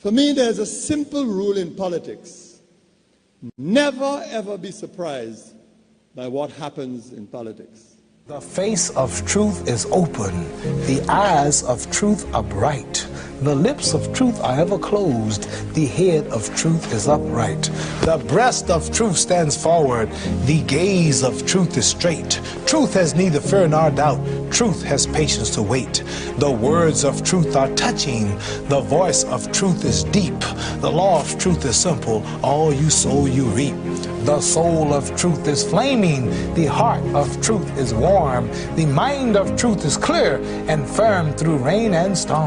For me, there's a simple rule in politics. Never, ever be surprised by what happens in politics. The face of truth is open. The eyes of truth are bright. The lips of truth are ever closed. The head of truth is upright. The breast of truth stands forward. The gaze of truth is straight. Truth has neither fear nor doubt. Truth has patience to wait. The words of truth are touching. The voice of truth is deep. The law of truth is simple. All you sow, you reap. The soul of truth is flaming. The heart of truth is warm. The mind of truth is clear and firm through rain and storm.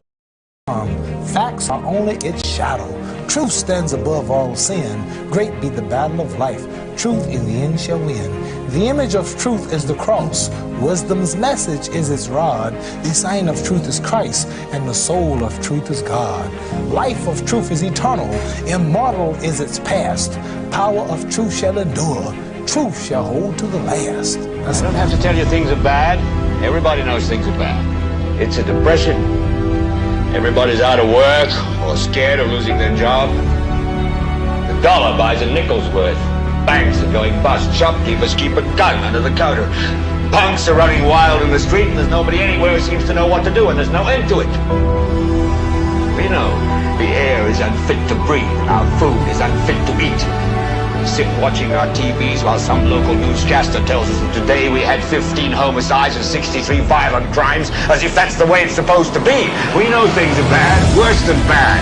Facts are only its shadow. Truth stands above all sin. Great be the battle of life. Truth in the end shall win. The image of truth is the cross. Wisdom's message is its rod. The sign of truth is Christ, and the soul of truth is God. Life of truth is eternal. Immortal is its past. Power of truth shall endure. Truth shall hold to the last. I don't have to tell you things are bad. Everybody knows things are bad. It's a depression. Everybody's out of work or scared of losing their job. The dollar buys a nickel's worth. Banks are going bust. Shopkeepers keep a gun under the counter. Punks are running wild in the street, and there's nobody anywhere who seems to know what to do, and there's no end to it. We know the air is unfit to breathe, and our food is unfit to eat. We sit watching our TVs while some local newscaster tells us that today we had 15 homicides and 63 violent crimes, as if that's the way it's supposed to be. We know things are bad, worse than bad.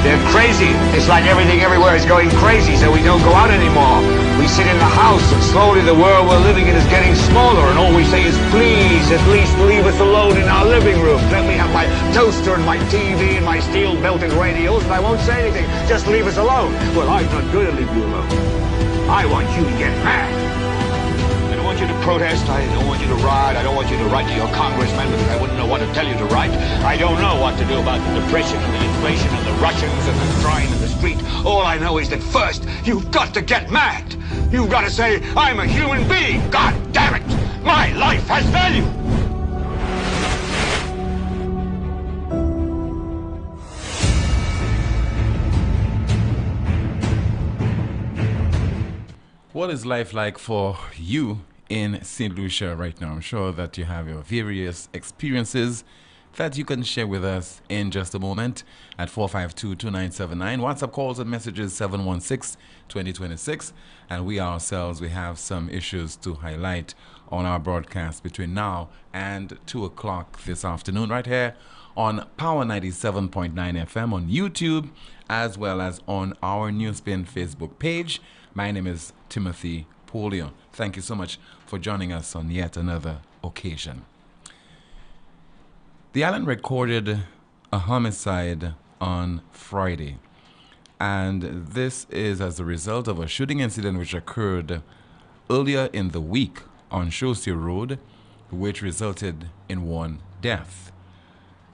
They're crazy. It's like everything everywhere is going crazy, so we don't go out anymore. We sit in the house, and slowly the world we're living in is getting smaller, and all we say is, please, at least leave us alone in our living room. Let me have my toaster and my TV and my steel-belted radios, and I won't say anything. Just leave us alone. Well, I'm not going to leave you alone. I want you to get mad. I don't want you to protest. I don't want you to riot. I don't want you to write to your congressman because I wouldn't know what to tell you to write. I don't know what to do about the depression and the inflation and the Russians and the crying in the street. All I know is that first, you've got to get mad. You've got to say, I'm a human being. God damn it. My life has value. What is life like for you in St. Lucia right now? I'm sure that you have your various experiences that you can share with us in just a moment at 452-2979. WhatsApp calls and messages 716-2026. And we ourselves, we have some issues to highlight on our broadcast between now and 2 o'clock this afternoon right here on Power 97.9 FM on YouTube, as well as on our NewsSpin Facebook page. My name is Timothy Poleon. Thank you so much for joining us on yet another occasion. The island recorded a homicide on Friday, and this is as a result of a shooting incident which occurred earlier in the week on Chaussee Road, which resulted in one death.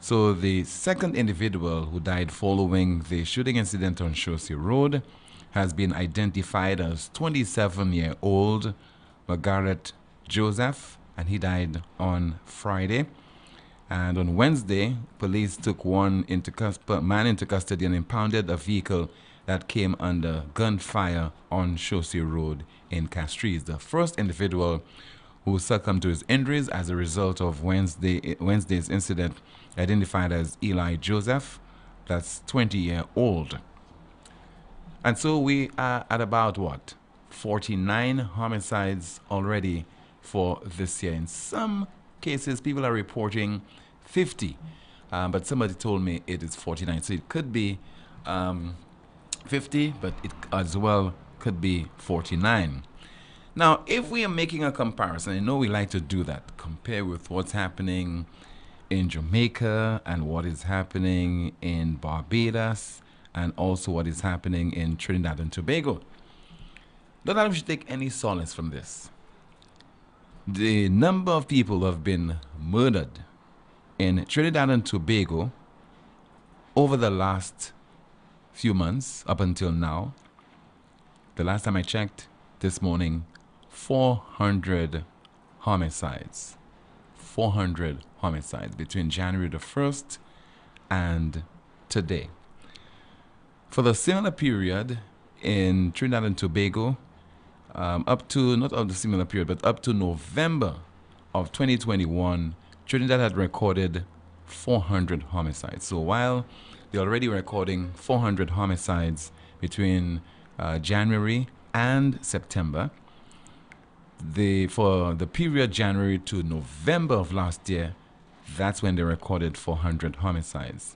So the second individual who died following the shooting incident on Chaussee Road has been identified as 27-year-old Margaret Joseph, and he died on Friday. And on Wednesday, police took man into custody and impounded a vehicle that came under gunfire on Chaussee Road in Castries. The first individual who succumbed to his injuries as a result of Wednesday's incident, identified as Eli Joseph, that's 20-year-old. And so we are at about, 49 homicides already for this year. In some cases, people are reporting 50, but somebody told me it is 49. So it could be 50, but it as well could be 49. Now, if we are making a comparison, I know we like to do that, compare with what's happening in Jamaica and what is happening in Barbados, and also what is happening in Trinidad and Tobago. Not that we should take any solace from this. The number of people who have been murdered in Trinidad and Tobago over the last few months, up until now, the last time I checked this morning, 400 homicides. 400 homicides between January the 1st and today. For the similar period in Trinidad and Tobago, up to, not of the similar period, but up to November of 2021, Trinidad had recorded 400 homicides. So while they're already recording 400 homicides between January and September, for the period January to November of last year, that's when they recorded 400 homicides.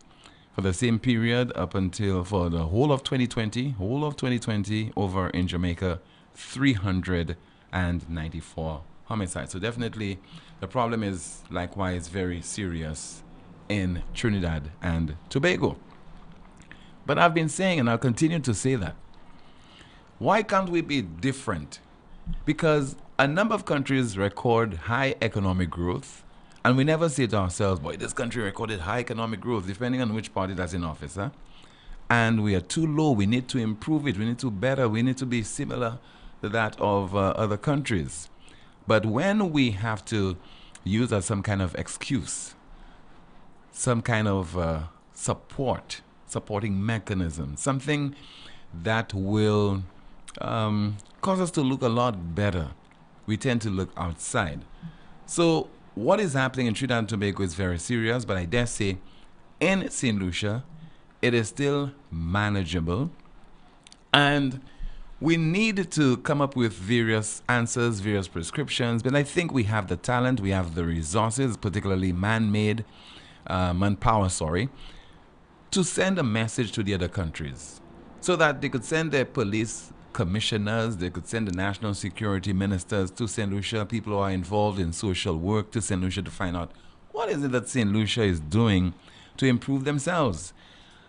For the same period up until, for the whole of 2020, over in Jamaica, 394 homicides. So definitely the problem is likewise very serious in Trinidad and Tobago. But I've been saying, and I'll continue to say that, why can't we be different? Because a number of countries record high economic growth, and we never say to ourselves, boy, this country recorded high economic growth, depending on which party that's in office. Huh? And we are too low. We need to improve it. We need to better. We need to be similar to that of other countries. But when we have to use as some kind of excuse, some kind of supporting mechanism, something that will cause us to look a lot better, we tend to look outside. So what is happening in Trinidad and Tobago is very serious, but I dare say in St. Lucia, it is still manageable. And we need to come up with various answers, various prescriptions, but I think we have the talent, we have the resources, particularly manpower, to send a message to the other countries so that they could send their police commissioners, they could send the national security ministers to St. Lucia, people who are involved in social work to St. Lucia, to find out what is it that St. Lucia is doing to improve themselves.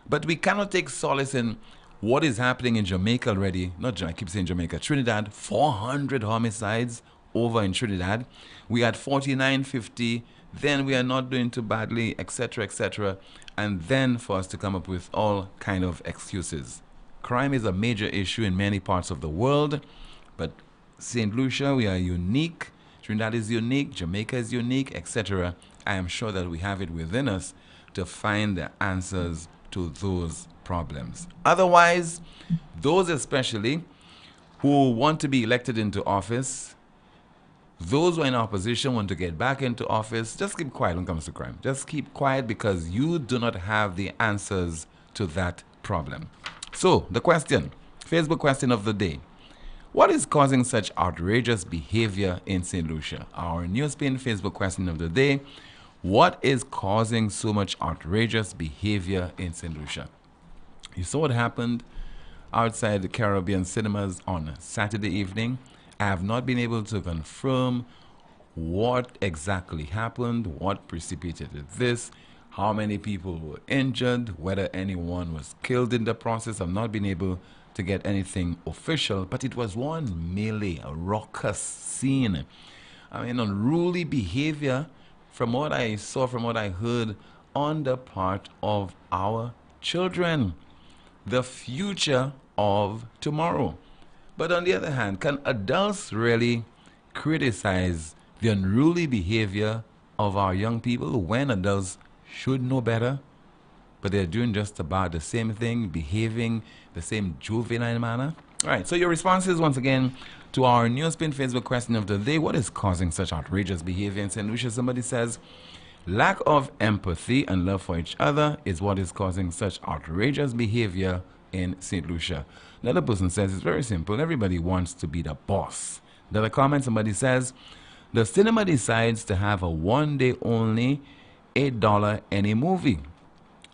But we cannot take solace in what is happening in Jamaica already. I keep saying Jamaica, Trinidad, 400 homicides over in Trinidad. We had 49, 50, then we are not doing too badly, etc., etc. And then for us to come up with all kind of excuses. Crime is a major issue in many parts of the world, but St. Lucia, we are unique. Trinidad is unique, Jamaica is unique, etc. I am sure that we have it within us to find the answers to those problems. Otherwise, those especially who want to be elected into office, those who are in opposition want to get back into office, just keep quiet when it comes to crime. Just keep quiet, because you do not have the answers to that problem. So, the question, Facebook question of the day. What is causing such outrageous behavior in St. Lucia? Our NewsSpin Facebook question of the day. What is causing so much outrageous behavior in St. Lucia? You saw what happened outside the Caribbean cinemas on Saturday evening. I have not been able to confirm what exactly happened, what precipitated this, how many people were injured, whether anyone was killed in the process. I've not been able to get anything official, but it was one melee, a raucous scene. I mean, unruly behavior from what I saw, from what I heard, on the part of our children, the future of tomorrow. But on the other hand, can adults really criticize the unruly behavior of our young people when adults should know better? But they're doing just about the same thing, behaving the same juvenile manner. All right, so your responses once again to our NewsSpin Facebook question of the day. What is causing such outrageous behavior in St. Lucia? Somebody says, lack of empathy and love for each other is what is causing such outrageous behavior in St. Lucia. Another person says, it's very simple. Everybody wants to be the boss. Another comment, somebody says, the cinema decides to have a one-day only $8 any movie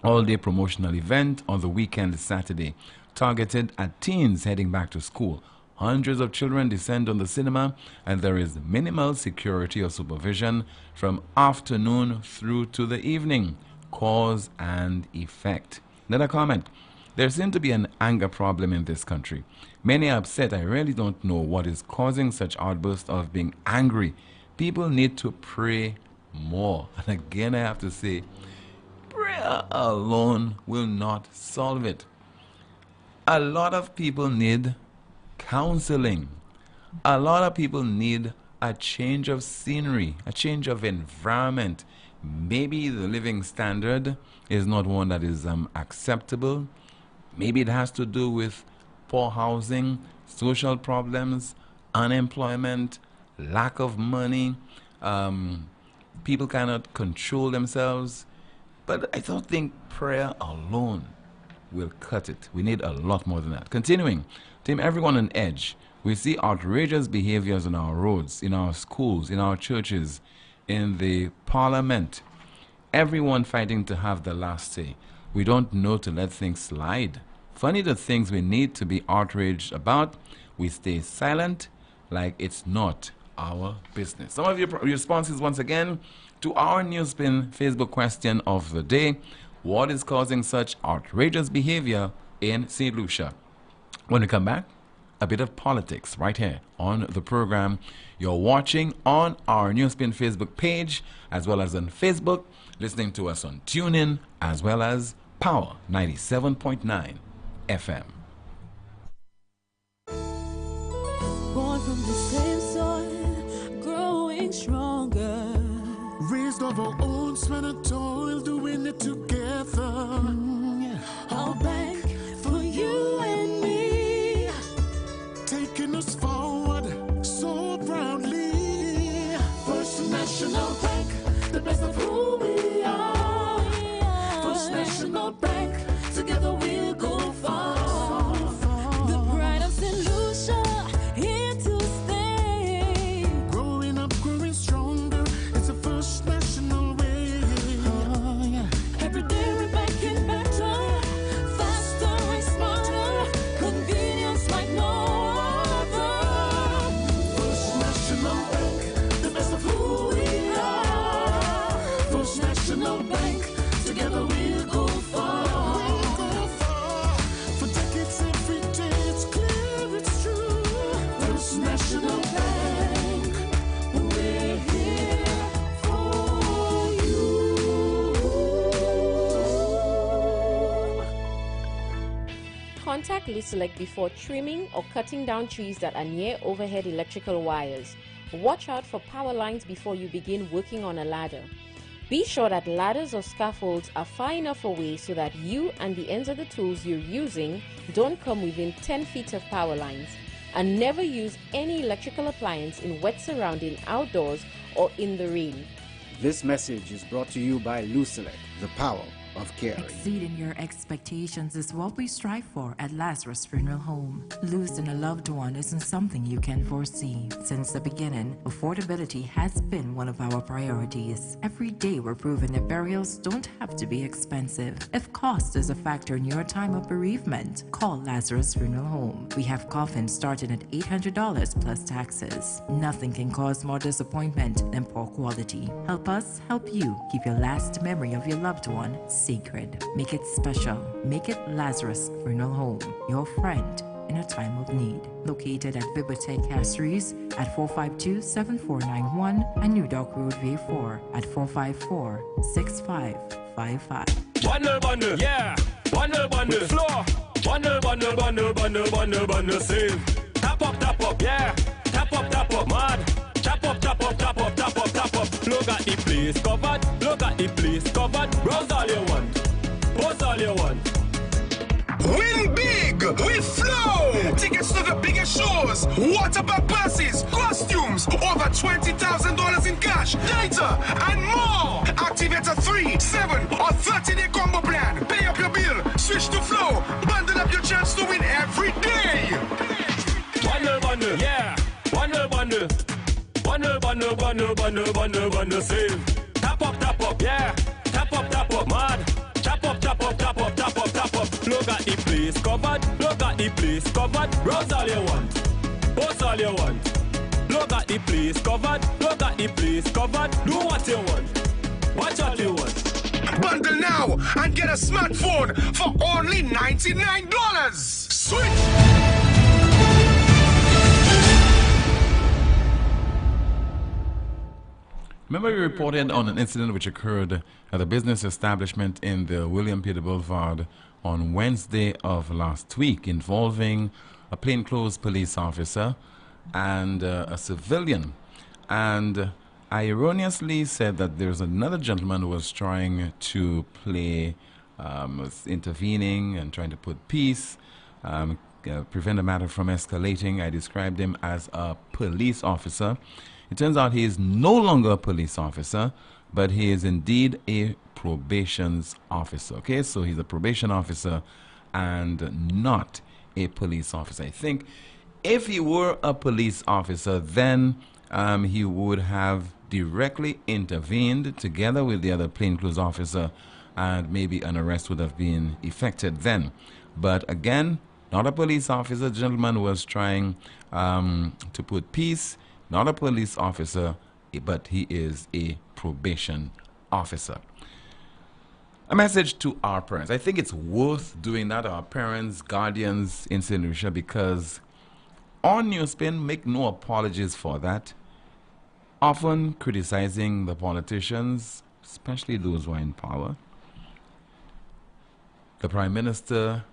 all-day promotional event on the weekend Saturday, targeted at teens heading back to school. Hundreds of children descend on the cinema, and there is minimal security or supervision from afternoon through to the evening. Cause and effect. Another comment. There seems to be an anger problem in this country. Many are upset. I really don't know what is causing such outbursts of being angry. People need to pray more. And again, I have to say, prayer alone will not solve it. A lot of people need counseling. A lot of people need a change of scenery, a change of environment. Maybe the living standard is not one that is acceptable Maybe it has to do with poor housing, social problems, unemployment, lack of money. People cannot control themselves. But I don't think prayer alone will cut it. We need a lot more than that. Continuing, Team Everyone on Edge. We see outrageous behaviors on our roads, in our schools, in our churches, in the parliament. Everyone fighting to have the last say. We don't know to let things slide. Funny the things we need to be outraged about, we stay silent like it's not our business. Some of your responses once again to our NewsSpin Facebook question of the day. What is causing such outrageous behavior in St. Lucia? When we come back, a bit of politics right here on the program. You're watching on our NewsSpin Facebook page as well as on Facebook, listening to us on TuneIn as well as Power 97.9 FM. Born from the same soil, growing stronger. Raised of our own sweat and toil, doing it together. Our bank for you and me, Taking us forward so proudly. First National Bank, the best of who we are. First National Bank, together we'll go far. The pride of St. Lucia, here to stay. Growing up, growing stronger, it's a First National way. Every day we're making better, faster and smarter, convenience like no other. First National Bank, The best of who we are. First National Bank, together we'll go far. go far. For decades, every day, it's clear, it's true. First National Bank, we're here for you. Contact Luselect before trimming or cutting down trees that are near overhead electrical wires. Watch out for power lines before you begin working on a ladder. Be sure that ladders or scaffolds are far enough away so that you and the ends of the tools you're using don't come within 10 feet of power lines. And never use any electrical appliance in wet surrounding outdoors or in the rain. This message is brought to you by Luselect, the power of caring. Exceeding your expectations is what we strive for at Lazarus Funeral Home. Losing a loved one isn't something you can foresee. Since the beginning, affordability has been one of our priorities. Every day we're proving that burials don't have to be expensive. If cost is a factor in your time of bereavement, call Lazarus Funeral Home. We have coffins starting at $800 plus taxes. Nothing can cause more disappointment than poor quality. Help us help you keep your last memory of your loved one sacred. Make it special. Make it Lazarus Funeral Home, your friend in a time of need. Located at Bibliotheque Castries at 452-7491 and New Dock Road V4 at 454-6555. Bundle, bundle, yeah. Bundle, bundle, floor. Bundle, bundle, bundle, bundle, bundle, bundle, save. Tap up, yeah. Tap up, mad. Tap up, tap up, tap up, tap up, tap up. Look at the place covered. Look at the place covered. Browse all you want. Post all you want. Win big with Flow! Tickets to the biggest shows, water park passes, costumes, over $20,000 in cash, data, and more! Activate a 3, 7, or 30-day combo plan. Pay up your bill, switch to Flow, bundle up your chance to win every day! Bundle, bundle, yeah. Bundle, bundle. Bundle, bundle, bundle, bundle, bundle, bundle, save. Tap up, yeah. Tap up, mad. Tap up, tap up, tap up, tap up, tap up. Look at the place covered. Look at the place covered. Browse all you want. Post all you want. Look at the place covered. Look at the place covered. Do what you want. Watch what you want. Bundle now and get a smartphone for only $99. Switch! Remember we reported on an incident which occurred at a business establishment in the William Peter Boulevard on Wednesday of last week involving a plainclothes police officer and a civilian. And I erroneously said that there's another gentleman who was trying to play was intervening and trying to put peace, prevent the matter from escalating. I described him as a police officer. It turns out he is no longer a police officer, but he is indeed a probations officer. Okay, so he's a probation officer and not a police officer. I think if he were a police officer, then he would have directly intervened together with the other plainclothes officer, and maybe an arrest would have been effected then. But again, not a police officer. The gentleman was trying to put peace. Not a police officer, but he is a probation officer. A message to our parents. I think it's worth doing that, our parents, guardians in St. Lucia, because on NewsSpin, make no apologies for that, often criticizing the politicians, especially those who are in power, the Prime Minister,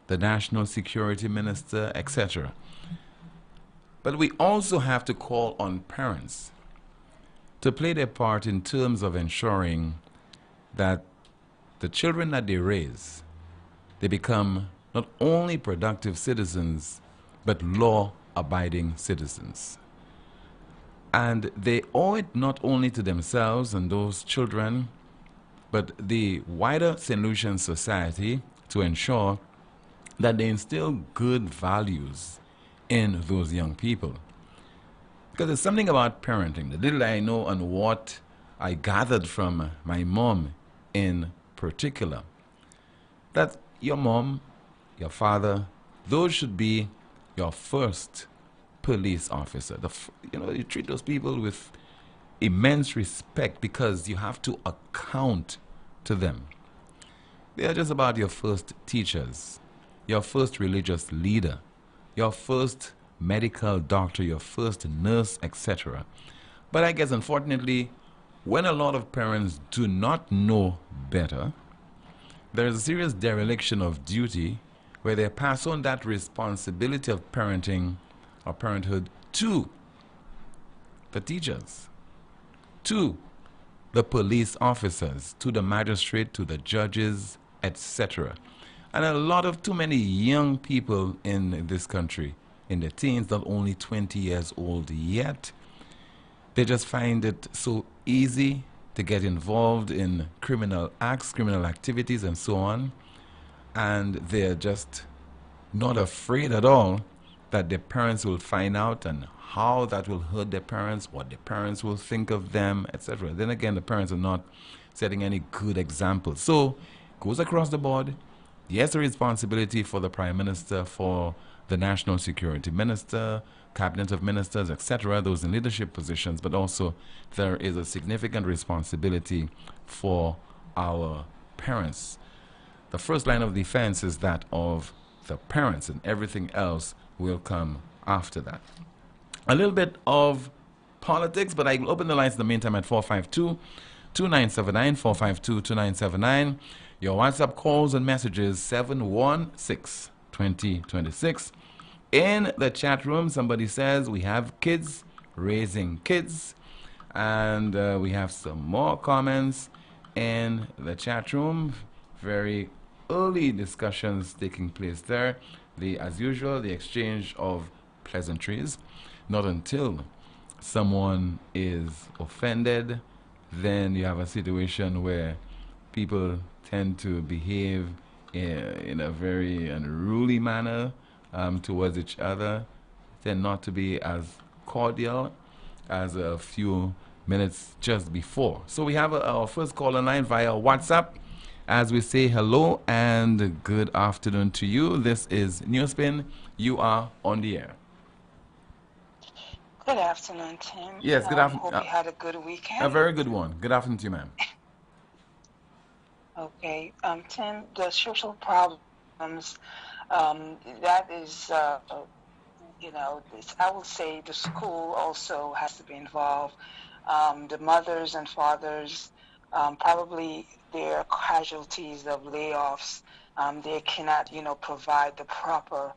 the National Security Minister, etc. But we also have to call on parents to play their part in terms of ensuring that the children that they raise, they become not only productive citizens, but law-abiding citizens. And they owe it not only to themselves and those children, but the wider St. Lucian society to ensure that they instill good values in those young people. Because there's something about parenting, the little I know and what I gathered from my mom in particular, that your mom, your father, those should be your first police officer. You treat those people with immense respect because you have to account to them. They are just about your first teachers, your first religious leader, your first medical doctor, your first nurse, etc. But I guess, unfortunately, when a lot of parents do not know better, there is a serious dereliction of duty where they pass on that responsibility of parenting or parenthood to the teachers, to the police officers, to the magistrate, to the judges, etc. And a lot of too many young people in this country, in their teens, not only 20 years old yet, they just find it so easy to get involved in criminal acts, criminal activities, and so on. And they're just not afraid at all that their parents will find out and how that will hurt their parents, what their parents will think of them, etc. Then again, the parents are not setting any good examples. So it goes across the board. Yes, the responsibility for the Prime Minister, for the National Security Minister, Cabinet of Ministers, etc., those in leadership positions, but also there is a significant responsibility for our parents. The first line of defense is that of the parents, and everything else will come after that. A little bit of politics, but I will open the lines in the meantime at 452-2979, 452-2979. Your WhatsApp calls and messages 716-2026. In the chat room, somebody says we have kids raising kids, and we have some more comments in the chat room. Very early discussions taking place there. As usual, the exchange of pleasantries. Not until someone is offended, then you have a situation where people tend to behave in a very unruly manner towards each other, tend not to be as cordial as a few minutes just before. So we have our first call line via WhatsApp as we say hello and good afternoon to you. This is NewsSpin. You are on the air. Good afternoon, Tim. Yes, good afternoon. Hope you had a good weekend. A very good one. Good afternoon to you, ma'am. Okay, Tim, the social problems, that is, I would say the school also has to be involved. The mothers and fathers, probably they're casualties of layoffs. They cannot, provide the proper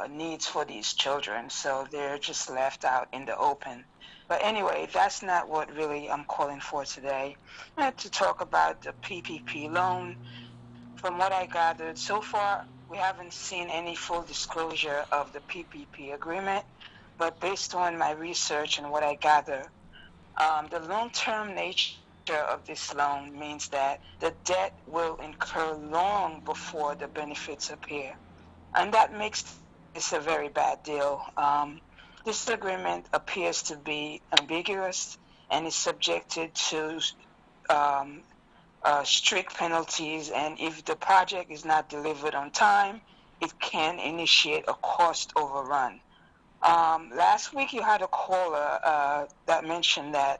needs for these children. So they're just left out in the open. But anyway, that's not what really I'm calling for today. I had to talk about the PPP loan. From what I gathered, so far, we haven't seen any full disclosure of the PPP agreement. But based on my research and what I gather, the long-term nature of this loan means that the debt will incur long before the benefits appear. And that makes this a very bad deal. This agreement appears to be ambiguous and is subjected to strict penalties, and if the project is not delivered on time, it can initiate a cost overrun. Last week you had a caller that mentioned that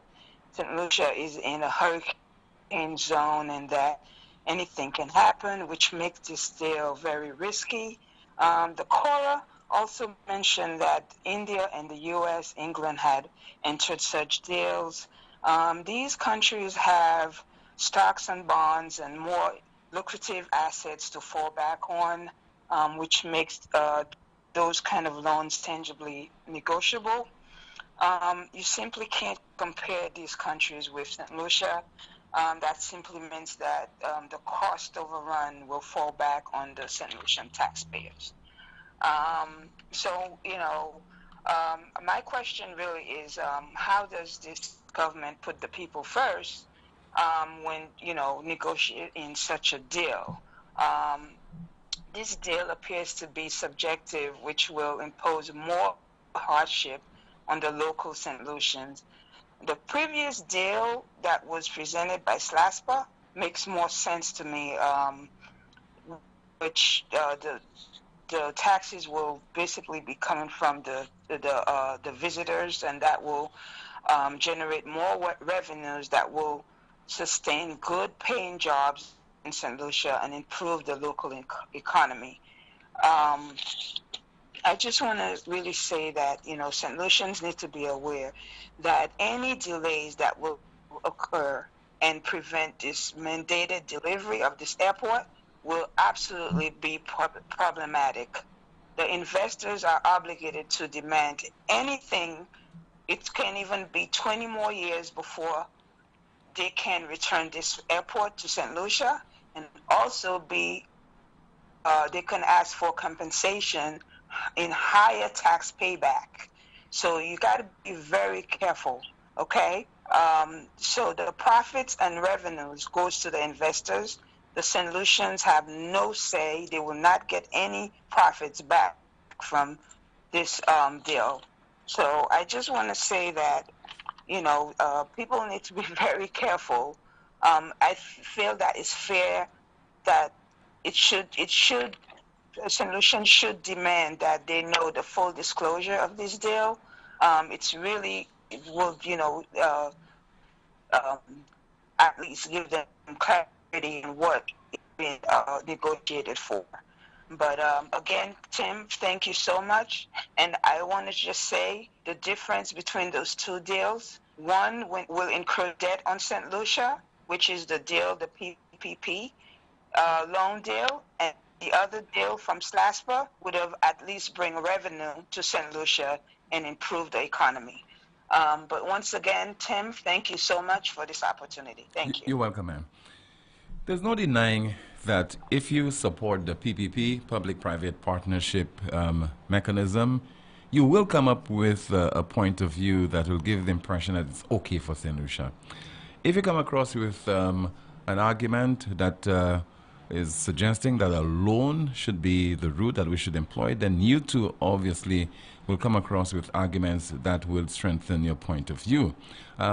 St. Lucia is in a hurricane zone and that anything can happen, which makes this deal very risky. The caller also mentioned that India and the U.S., England had entered such deals. These countries have stocks and bonds and more lucrative assets to fall back on, which makes those kind of loans tangibly negotiable. You simply can't compare these countries with St. Lucia. That simply means that the cost overrun will fall back on the St. Lucian taxpayers. So, my question really is, how does this government put the people first when, negotiating such a deal? This deal appears to be subjective, which will impose more hardship on the local St. Lucians. The previous deal that was presented by SLASPA makes more sense to me, which the taxes will basically be coming from the visitors, and that will generate more revenues that will sustain good paying jobs in St. Lucia and improve the local economy. I just want to really say that, St. Lucians need to be aware that any delays that will occur and prevent this mandated delivery of this airport will absolutely be problematic. The investors are obligated to demand anything. It can even be 20 more years before they can return this airport to St. Lucia, and also they can ask for compensation in higher tax payback. So you got to be very careful, okay? So the profits and revenues goes to the investors. The St. Lucians have no say. They will not get any profits back from this deal. So I just want to say that, people need to be very careful. I feel that it's fair that St. Lucian should demand that they know the full disclosure of this deal. It will, at least give them clarity in what is being negotiated for. But again, Tim, thank you so much. And I want to just say the difference between those two deals. One will incur debt on St. Lucia, which is the deal, the PPP loan deal, and the other deal from SLASPA would have at least bring revenue to St. Lucia and improve the economy. But once again, Tim, thank you so much for this opportunity. Thank you. You're welcome, ma'am. There's no denying that if you support the PPP, public-private partnership mechanism, you will come up with a point of view that will give the impression that it's okay for St. Lucia. If you come across with an argument that is suggesting that a loan should be the route that we should employ, then you too obviously will come across with arguments that will strengthen your point of view.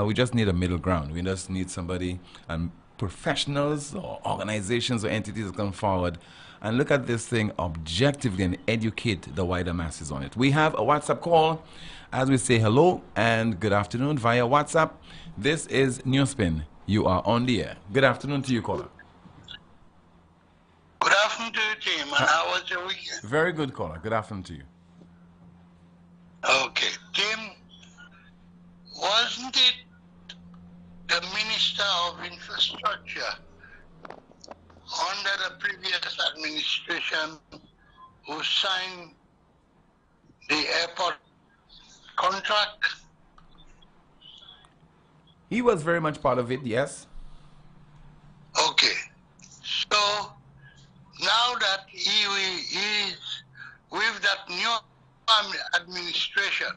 We just need a middle ground. We just need somebody, and professionals or organizations or entities that come forward and look at this thing objectively and educate the wider masses on it. We have a WhatsApp call as we say hello and good afternoon via WhatsApp. This is NewsSpin. You are on the air. Good afternoon to you, caller. Good afternoon to you, Tim. And how was your weekend? Very good, caller. Good afternoon to you. Okay. Tim, wasn't it the Minister of Infrastructure under the previous administration who signed the airport contract? He was very much part of it, yes. Okay. So now that he is with that new administration,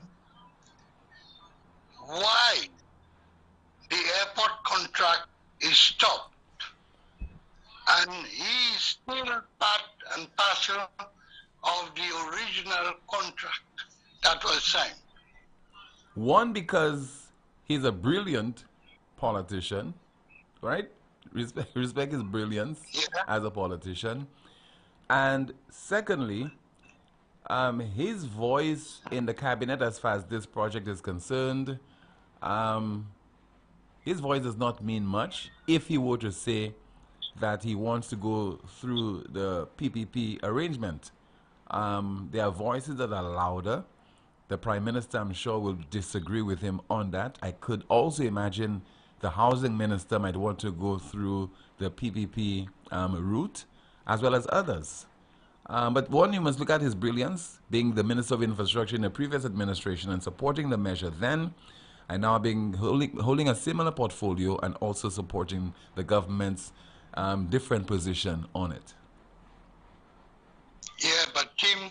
why the airport contract is stopped and he is still part and parcel of the original contract that was signed? One, because he's a brilliant politician, right? Respect his brilliance as a politician. And secondly, his voice in the cabinet as far as this project is concerned, his voice does not mean much if he were to say that he wants to go through the PPP arrangement. There are voices that are louder. The Prime Minister, I'm sure, will disagree with him on that. I could also imagine the Housing Minister might want to go through the PPP route, as well as others. But one, you must look at his brilliance, being the Minister of Infrastructure in the previous administration and supporting the measure then, and now holding a similar portfolio and also supporting the government's different position on it. Yeah, but Tim,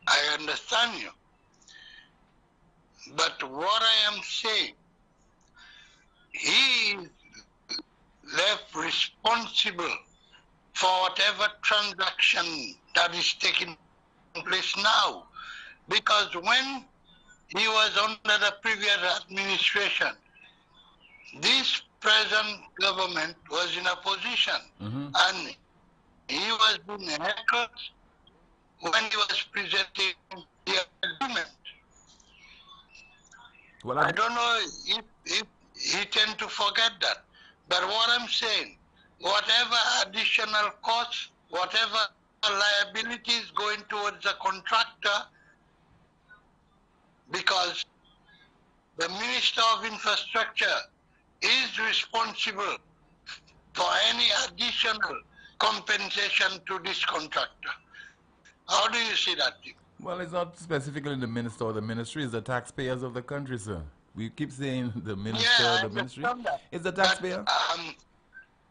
I understand you. But what I am saying, he is left responsible for whatever transaction that is taking place now. Because when he was under the previous administration, this present government was in a position and he was being heckled when he was presenting the agreement. Well, I don't know if he tend to forget that. But what I'm saying, whatever additional costs, whatever liabilities going towards the contractor, because the Minister of Infrastructure is responsible for any additional compensation to this contractor. How do you see that, Tim? Well, it's not specifically the minister or the ministry, it's the taxpayers of the country, sir. We keep saying the minister, the ministry. It's the taxpayer. But,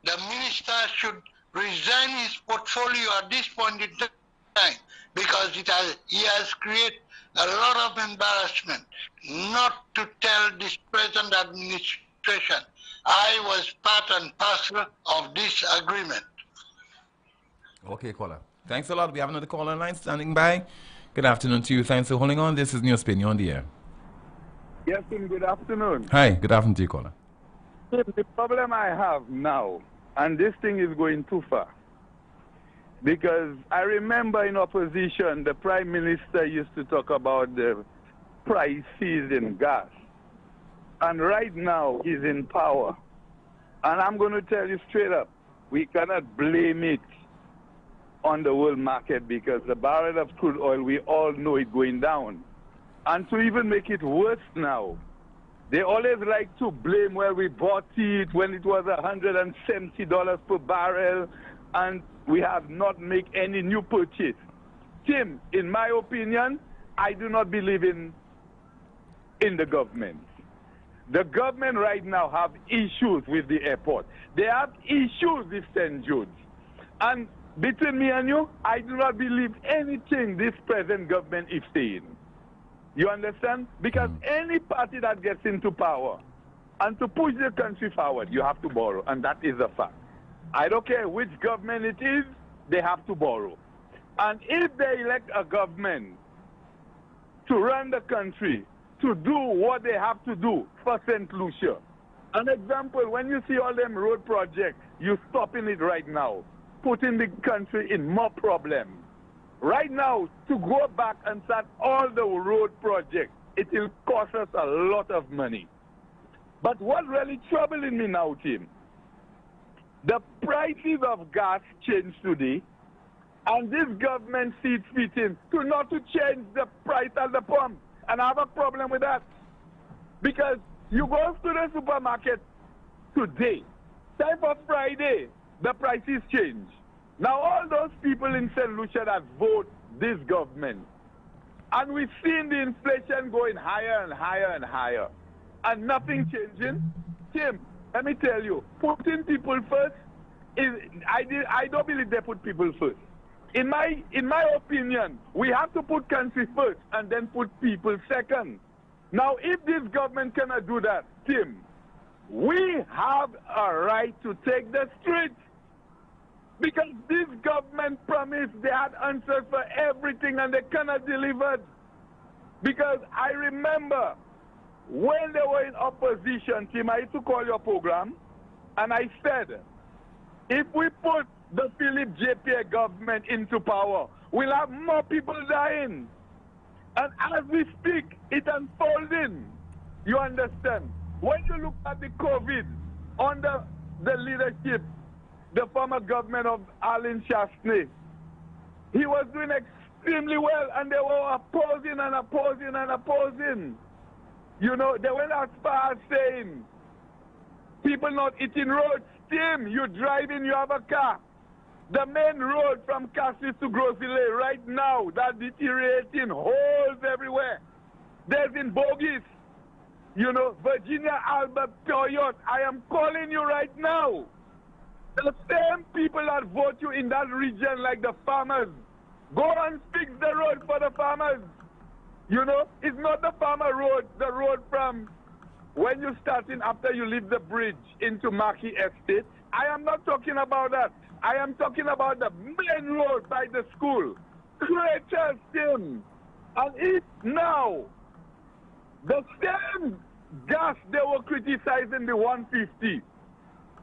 the minister should resign his portfolio at this point in time because he has created a lot of embarrassment. Not to tell this present administration, I was part and parcel of this agreement. Okay, caller. Thanks a lot. We have another caller line standing by. Good afternoon to you. Thanks for holding on. This is NewsSpin. You're on the air. Yes, Tim, good afternoon. Hi. Good afternoon to you, caller. Tim, the problem I have now, and this thing is going too far, because I remember in opposition, the Prime Minister used to talk about the prices in gas. And right now, he's in power. And I'm going to tell you straight up, we cannot blame it on the world market because the barrel of crude oil, we all know it going down. And to even make it worse now, they always like to blame where we bought it when it was $170 per barrel and we have not made any new purchase. Tim, in my opinion, I do not believe in the government. The government right now have issues with the airport. They have issues with St. Jude's. And between me and you, I do not believe anything this present government is saying. You understand? Because any party that gets into power and to push the country forward, you have to borrow, and that is a fact. I don't care which government it is, they have to borrow. And if they elect a government to run the country, to do what they have to do for St. Lucia, an example, when you see all them road projects, you're stopping it right now, putting the country in more problems. Right now, to go back and start all the road projects, it will cost us a lot of money. But what really troubling me now, Tim, the prices of gas changed today, and this government sees fit to not to change the price at the pump. And I have a problem with that. Because you go to the supermarket today, time for Friday, the prices change. Now all those people in St. Lucia that vote this government, And we've seen the inflation going higher and higher and higher. And nothing changing. Tim, let me tell you, putting people first is, I don't believe they put people first. In my opinion, we have to put country first and then put people second. Now, if this government cannot do that, Tim, we have a right to take the streets. Because this government promised they had answers for everything and they cannot deliver. Because I remember when they were in opposition, Tim, I used to call your program, and I said, if we put the Philip JPA government into power, we'll have more people dying. And as we speak, it's unfolding. You understand? When you look at the COVID under the leadership, the former government of Alan Chastney, he was doing extremely well, and they were opposing and opposing and opposing. You know, they went as far as saying, people not eating roads. Tim, you driving, you have a car. The main road from Cassis to Grosile right now, that deteriorating, holes everywhere. There's in bogies. You know, Virginia Albert Toyot, I am calling you right now. The same people that vote you in that region, like the farmers, go and fix the road for the farmers. You know, it's not the farmer road, the road from when you're starting after you leave the bridge into Marquis Estate. I am not talking about that. I am talking about the main road by the school. Greater Tim. And if now, the same gas they were criticizing, the 150,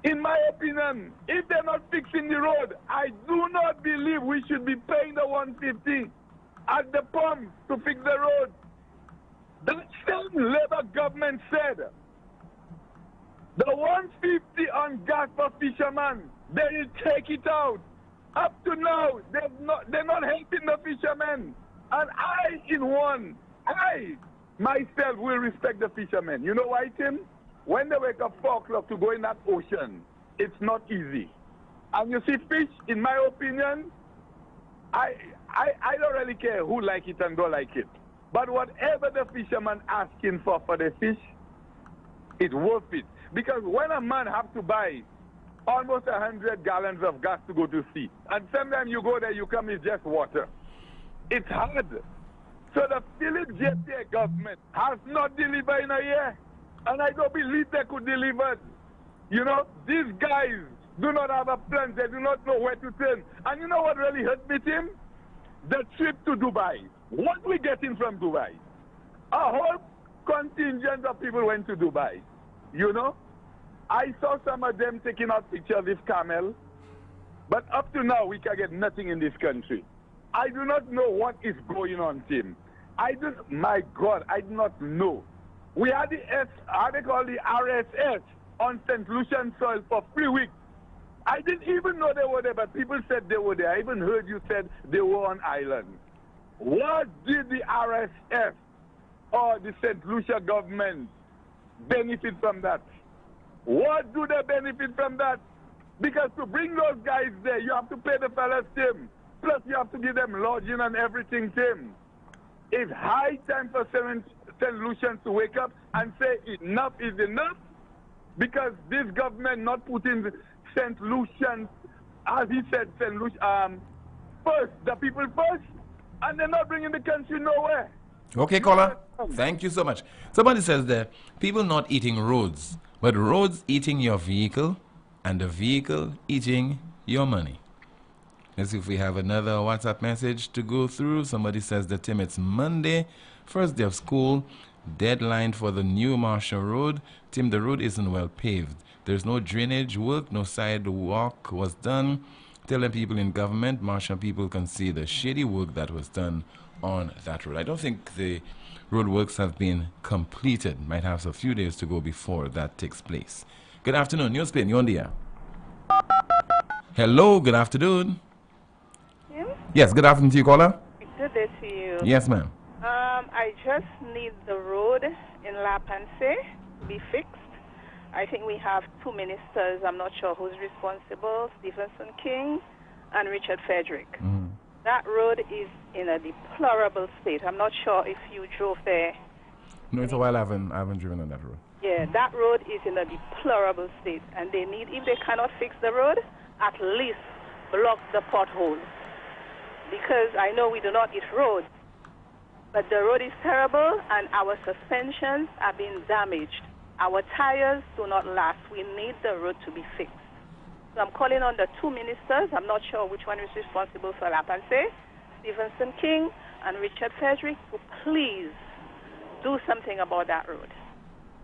in my opinion, if they're not fixing the road, I do not believe we should be paying the 150 at the pump to fix the road. The same Labour government said the 150 on gas for fishermen, they will take it out. Up to now, they're not helping the fishermen. And I myself will respect the fishermen. You know why, Tim? When they wake up 4 o'clock to go in that ocean, it's not easy. And you see, fish, in my opinion, I don't really care who like it and don't like it. But whatever the fisherman asking for the fish, it's worth it. Because when a man have to buy almost 100 gallons of gas to go to sea, and sometimes you go there, you come, it's just water. It's hard. So the Philip JPA government has not delivered in a year. And I don't believe they could deliver. You know, these guys do not have a plan. They do not know where to turn. And you know what really hurt me, Tim? The trip to Dubai. What we getting from Dubai? A whole contingent of people went to Dubai. You know? I saw some of them taking out pictures of this camel. But up to now, we can get nothing in this country. I do not know what is going on, Tim. My God, I do not know. We had the how they call the RSS on St. Lucian soil for 3 weeks. I didn't even know they were there, but people said they were there. I even heard you said they were on island. What did the RSS or the St. Lucia government benefit from that? What do they benefit from that? Because to bring those guys there, you have to pay the fellas, Tim. Plus, you have to give them lodging and everything, Tim. It's high time for St. Lucians to wake up and say enough is enough, because this government not putting St. Lucians, as he said, St. Lucian, first, the people first, and they're not bringing the country nowhere. Okay, caller. Thank you so much. Somebody says there, people not eating roads, but roads eating your vehicle, and the vehicle eating your money. Let's see if we have another WhatsApp message to go through. Somebody says that, Tim, it's Monday, first day of school, deadline for the new Marshall Road. Tim, the road isn't well paved. There's no drainage work, no sidewalk was done. Tell the people in government, Marshall people can see the shady work that was done on that road. I don't think the road works have been completed. Might have a few days to go before that takes place. Good afternoon, NewsSpin, you're on the air. Hello, good afternoon. Yes, good afternoon to you, caller. Good day to you. Yes, ma'am. I just need the road in La Panse to be fixed. I think we have 2 ministers. I'm not sure who's responsible, Stephenson King and Richard Frederick. That road is in a deplorable state. I'm not sure if you drove there. No, it's a while I haven't driven on that road. Yeah, that road is in a deplorable state, and they need, if they cannot fix the road, at least block the potholes. Because I know we do not eat roads, but the road is terrible, and our suspensions are being damaged. Our tires do not last. We need the road to be fixed. So I'm calling on the two ministers. I'm not sure which one is responsible for Lapanse, Stevenson King and Richard Frederick, to please do something about that road.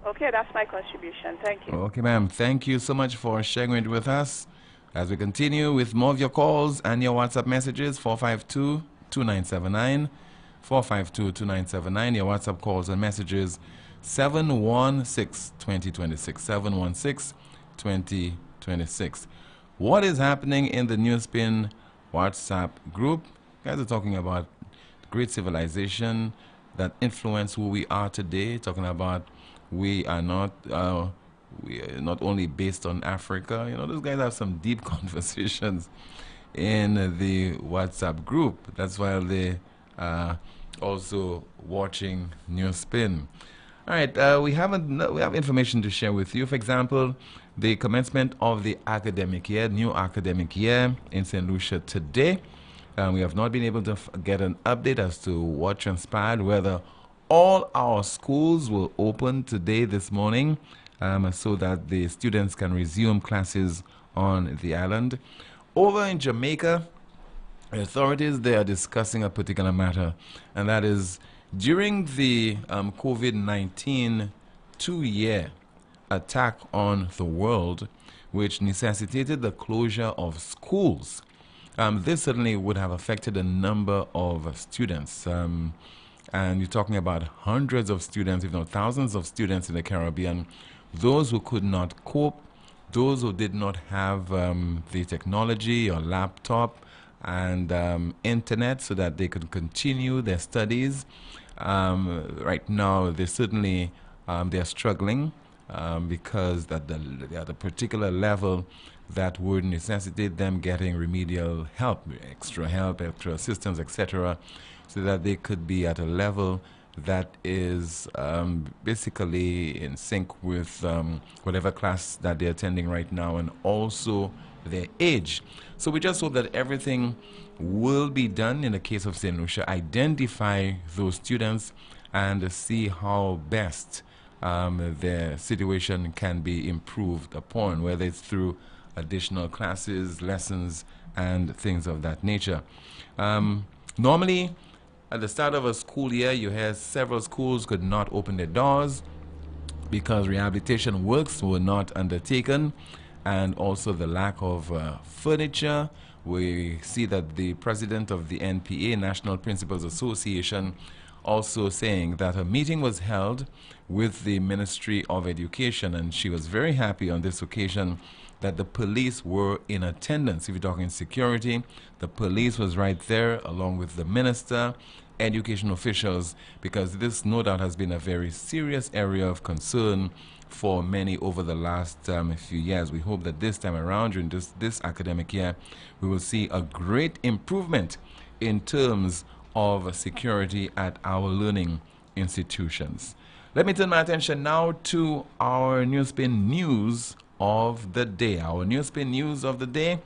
Okay, that's my contribution. Thank you. Okay, ma'am. Thank you so much for sharing it with us. As we continue with more of your calls and your WhatsApp messages, 452-2979, 452-2979, your WhatsApp calls and messages, 716-2026, 716-2026. What is happening in the NewsSpin WhatsApp group? You guys are talking about great civilization that influence who we are today, talking about we are not only based on Africa. You know, those guys have some deep conversations in the WhatsApp group. That's why they are also watching NewsSpin. All right, we have information to share with you. For example, the commencement of the academic year, new academic year in St. Lucia today. We have not been able to get an update as to what transpired, whether all our schools will open today, this morning, so that the students can resume classes on the island. Over in Jamaica, the authorities, they are discussing a particular matter, and that is during the COVID-19 two-year attack on the world, which necessitated the closure of schools. This certainly would have affected a number of students. And you're talking about hundreds of students, if not thousands of students in the Caribbean, those who could not cope, those who did not have the technology or laptop and internet so that they could continue their studies. Right now, they certainly they're struggling because they're at a particular level that would necessitate them getting remedial help, extra assistance, etc., so that they could be at a level that is basically in sync with whatever class that they're attending right now, and also their age. So we just hope that everything will be done in the case of St. Lucia, identify those students and see how best their situation can be improved upon, whether it's through additional classes, lessons, and things of that nature. Normally, at the start of a school year, you hear several schools could not open their doors because rehabilitation works were not undertaken, and also the lack of furniture. We see that the president of the NPA, National Principals Association, also saying that a meeting was held with the Ministry of Education, and she was very happy on this occasion that the police were in attendance. If you're talking security, the police was right there along with the minister, education officials, because this no doubt has been a very serious area of concern for many over the last few years. We hope that this time around, during this academic year, we will see a great improvement in terms of security at our learning institutions. Let me turn my attention now to our NewsSpin news of the day. Our NewsSpin news of the day: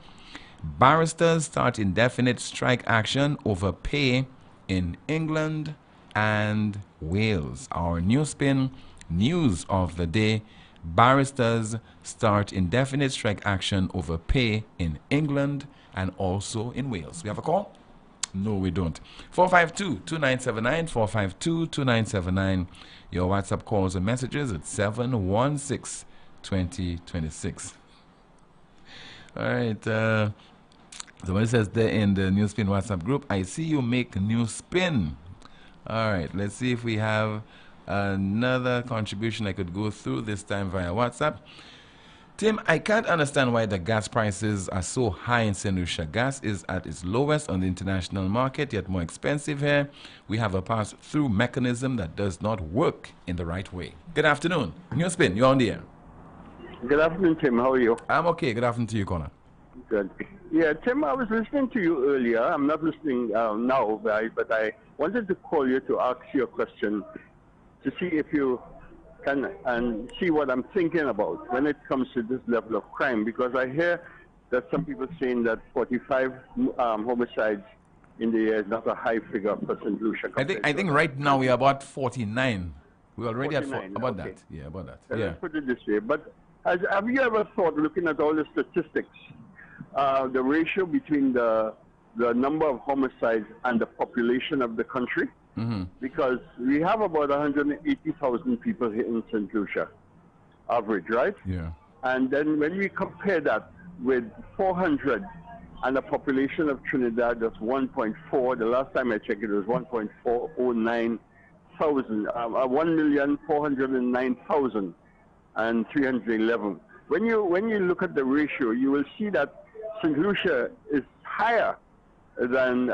barristers start indefinite strike action over pay in England and Wales. Our NewsSpin news of the day: barristers start indefinite strike action over pay in England and also in Wales. We have a call? No, we don't. 452-2979, 452-2979. Your WhatsApp calls and messages at 716-2026. All right. Somebody says there in the NewsSpin WhatsApp group, I see you make NewsSpin. All right. Let's see if we have another contribution I could go through, this time via WhatsApp. Tim, I can't understand why the gas prices are so high in St. Lucia. Gas is at its lowest on the international market, yet more expensive here. We have a pass-through mechanism that does not work in the right way. Good afternoon. NewsSpin, you're on the air. Good afternoon, Tim. How are you? I'm okay. Good afternoon to you, Connor. Good. Yeah, Tim, I was listening to you earlier. I'm not listening now, but I wanted to call you to ask you a question to see if you can and see what I'm thinking about when it comes to this level of crime, because I hear that some people saying that 45 homicides in the year is not a high figure for St. Lucia. I think right now we are about 49. We're already 49, at about okay. that. Yeah, about that. Let's Yeah. put it this way. But have you ever thought, looking at all the statistics, the ratio between the number of homicides and the population of the country? Mm-hmm. Because we have about 180,000 people here in St. Lucia, average, right? Yeah. And then when we compare that with 400 and a population of Trinidad that's 1.4, the last time I checked it was 1.409 thousand, 1,409,311. When you look at the ratio, you will see that St. Lucia is higher than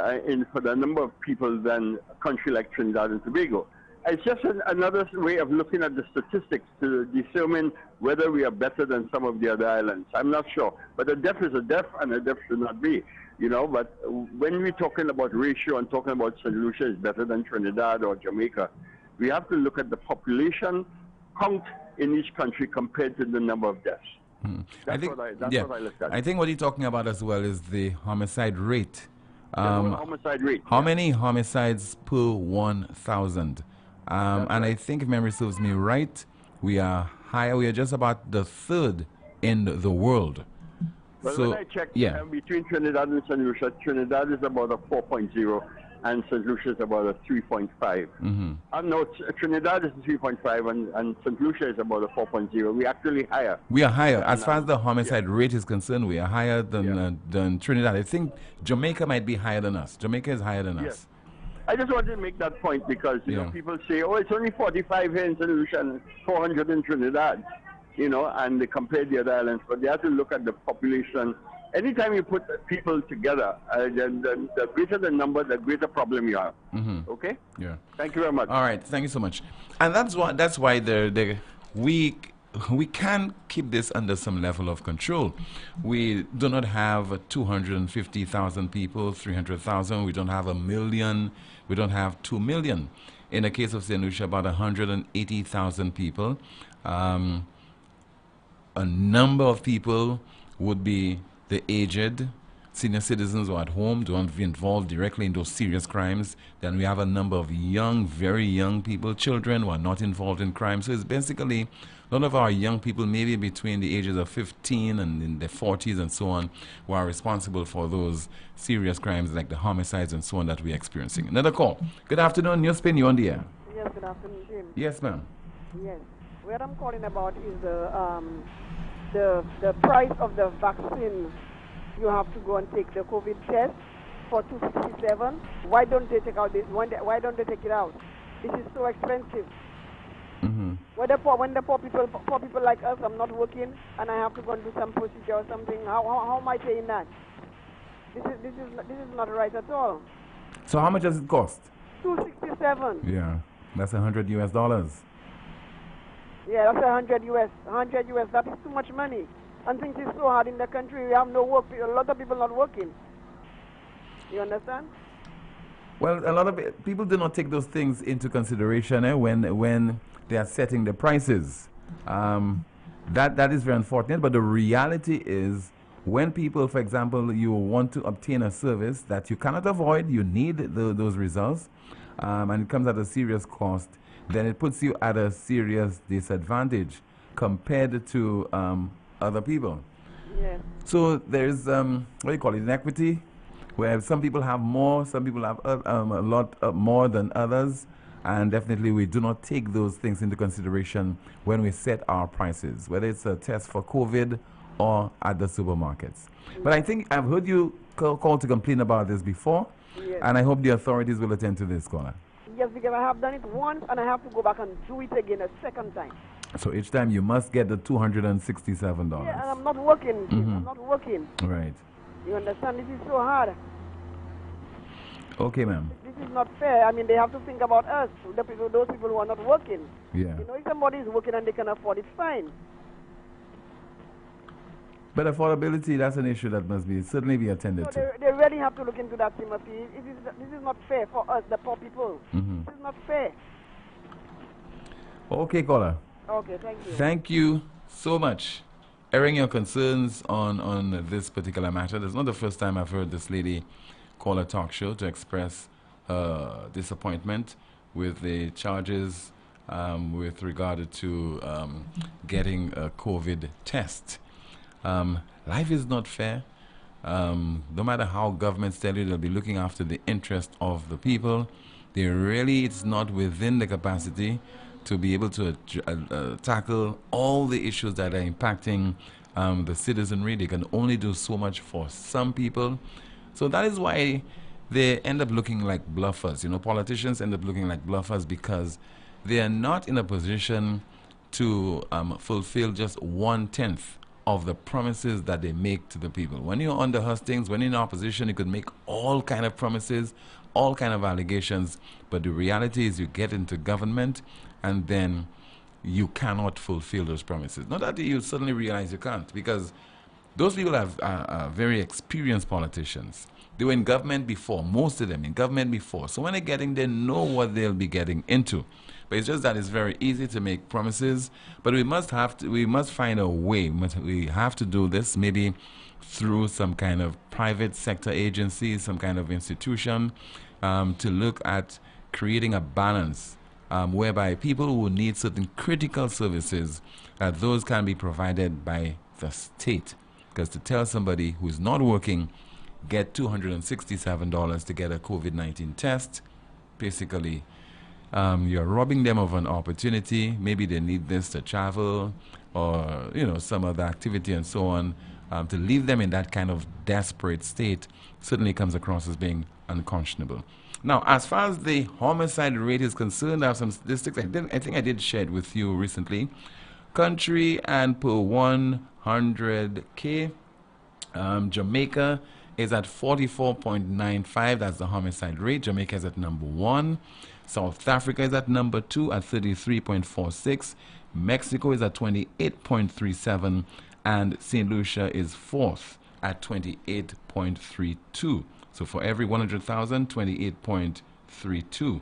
for the number of people than a country like Trinidad and Tobago. It's just another way of looking at the statistics to determine whether we are better than some of the other islands. I'm not sure. But a death is a death, and a death should not be. You know, but when we're talking about ratio and talking about St. Lucia is better than Trinidad or Jamaica, we have to look at the population count in each country compared to the number of deaths. That's what I look at. I think what you're talking about as well is the homicide rate. Homicide rate. How many homicides per 1,000? And I think, if memory serves me right, we are higher. We are just about the third in the world. Well, so, when I checked between Trinidad and St. Lucia, Trinidad is about a 4.0 and St. Lucia is about a 3.5. Mm-hmm. No, Trinidad is a 3.5 and St. Lucia is about a 4.0. We're actually higher. We are higher. As far as the homicide rate is concerned, we are higher than Trinidad. I think Jamaica might be higher than us. Jamaica is higher than us. I just wanted to make that point because, you know, people say, oh, it's only 45 here in St. Lucia and 400 in Trinidad, you know, and they compare the other islands. But they have to look at the population. Anytime you put people together, the greater the number, the greater problem you have. Mm-hmm. Okay? Yeah. Thank you very much. All right. Thank you so much. And that's why we can keep this under some level of control. We do not have 250,000 people, 300,000. We don't have 1 million. We don't have 2 million. In the case of St. Lucia, about 180,000 people. A number of people would be the aged, senior citizens who are at home, don't be involved directly in those serious crimes. Then we have a number of young, very young people, children who are not involved in crime. So it's basically a lot of our young people, maybe between the ages of 15 and in their 40s and so on, who are responsible for those serious crimes like the homicides and so on that we're experiencing. Another call. Good afternoon, NewsSpin, you're on the air. Yes, good afternoon, Jim. Yes, ma'am. Yes. What I'm calling about is the price of the vaccine. You have to go and take the COVID test for $267. Why don't they take out this? Why don't they take it out? This is so expensive. Mm-hmm. When the poor people like us, I'm not working and I have to go and do some procedure or something. How am I paying that? This is not right at all. So how much does it cost? $267. Yeah, that's $100 US. Yeah, that's $100 US. $100 US. That is too much money. And things is so hard in the country. We have no work. A lot of people not working. You understand? Well, a lot of people do not take those things into consideration when they are setting the prices. That is very unfortunate. But the reality is, when people, for example, you want to obtain a service that you cannot avoid, you need those results, and it comes at a serious cost, then it puts you at a serious disadvantage compared to other people. Yeah. So there's what do you call it, inequity, where some people have more, some people have a lot more than others, and definitely we do not take those things into consideration when we set our prices, whether it's a test for COVID or at the supermarkets. But I think I've heard you call to complain about this before, and I hope the authorities will attend to this, caller. Yes, because I have done it once and I have to go back and do it again a second time. So each time you must get the $267. Yeah, and I'm not working. Mm-hmm. I'm not working. Right. You understand? This is so hard. Okay, ma'am. This is not fair. I mean, they have to think about us, those people who are not working. Yeah. You know, if somebody is working and they can afford it, fine. But affordability, that's an issue that must be certainly be attended So to. they really have to look into that, Timothy. This is not fair for us, the poor people. Mhm. This is not fair. Okay, caller. Okay, thank you. Thank you so much. Airing your concerns on this particular matter. That's not the first time I've heard this lady call a talk show to express disappointment with the charges with regard to getting a COVID test. Life is not fair. No matter how governments tell you they'll be looking after the interest of the people, it's not within the capacity to be able to tackle all the issues that are impacting the citizenry. They can only do so much for some people. So that is why they end up looking like bluffers. You know, politicians end up looking like bluffers because they are not in a position to fulfill just 1/10 of the promises that they make to the people. When you're under hustings, when you're in opposition, you could make all kind of promises, all kind of allegations, but the reality is you get into government and then you cannot fulfill those promises. Not that you suddenly realize you can't, because those people are very experienced politicians. They were in government before, most of them in government before. So when they're getting, they know what they'll be getting into. But it's just that it's very easy to make promises. But we must find a way. We have to do this maybe through some kind of private sector agency, some kind of institution, to look at creating a balance whereby people who need certain critical services, those can be provided by the state. Because to tell somebody who's not working, get $267 to get a COVID-19 test, basically, you're robbing them of an opportunity. Maybe they need this to travel or, some other activity and so on. To leave them in that kind of desperate state certainly comes across as being unconscionable. Now, as far as the homicide rate is concerned, I have some statistics. I think I did share it with you recently. Country and per 100K, Jamaica is at 44.95. That's the homicide rate. Jamaica is at number 1. South Africa is at number 2 at 33.46. Mexico is at 28.37. And St. Lucia is 4th at 28.32. So for every 100,000, 28.32.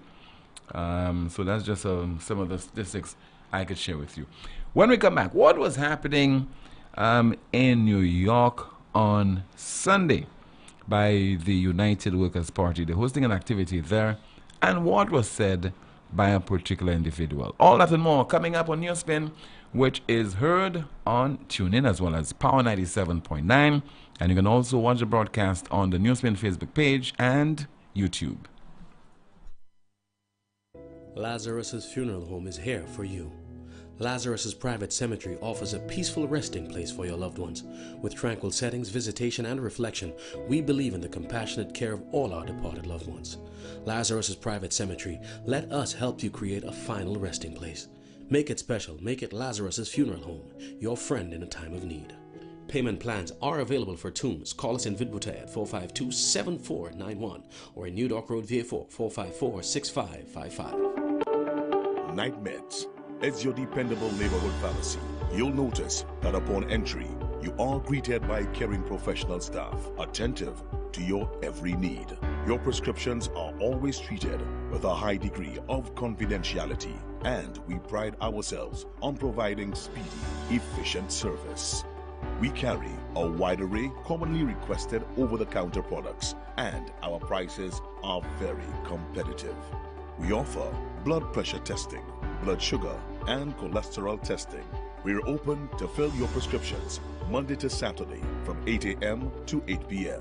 So that's just some of the statistics I could share with you. When we come back, what was happening in New York on Sunday by the United Workers' Party? They're hosting an activity there. And what was said by a particular individual. All that and more coming up on NewsSpin, which is heard on TuneIn as well as Power 97.9. And you can also watch the broadcast on the NewsSpin Facebook page and YouTube. Lazarus's Funeral Home is here for you. Lazarus's Private Cemetery offers a peaceful resting place for your loved ones. With tranquil settings, visitation, and reflection, we believe in the compassionate care of all our departed loved ones. Lazarus's Private Cemetery, let us help you create a final resting place. Make it special. Make it Lazarus's Funeral Home, your friend in a time of need. Payment plans are available for tombs. Call us in Vidbuta at 452-7491 or in New Dock Road, VA4, 454-6555. Night Meds is your dependable neighborhood pharmacy. You'll notice that upon entry, you are greeted by caring professional staff, attentive to your every need. Your prescriptions are always treated with a high degree of confidentiality, and we pride ourselves on providing speedy, efficient service. We carry a wide array commonly requested over-the-counter products, and our prices are very competitive. We offer blood pressure testing, blood sugar, and cholesterol testing. We're open to fill your prescriptions Monday to Saturday from 8 a.m. to 8 p.m.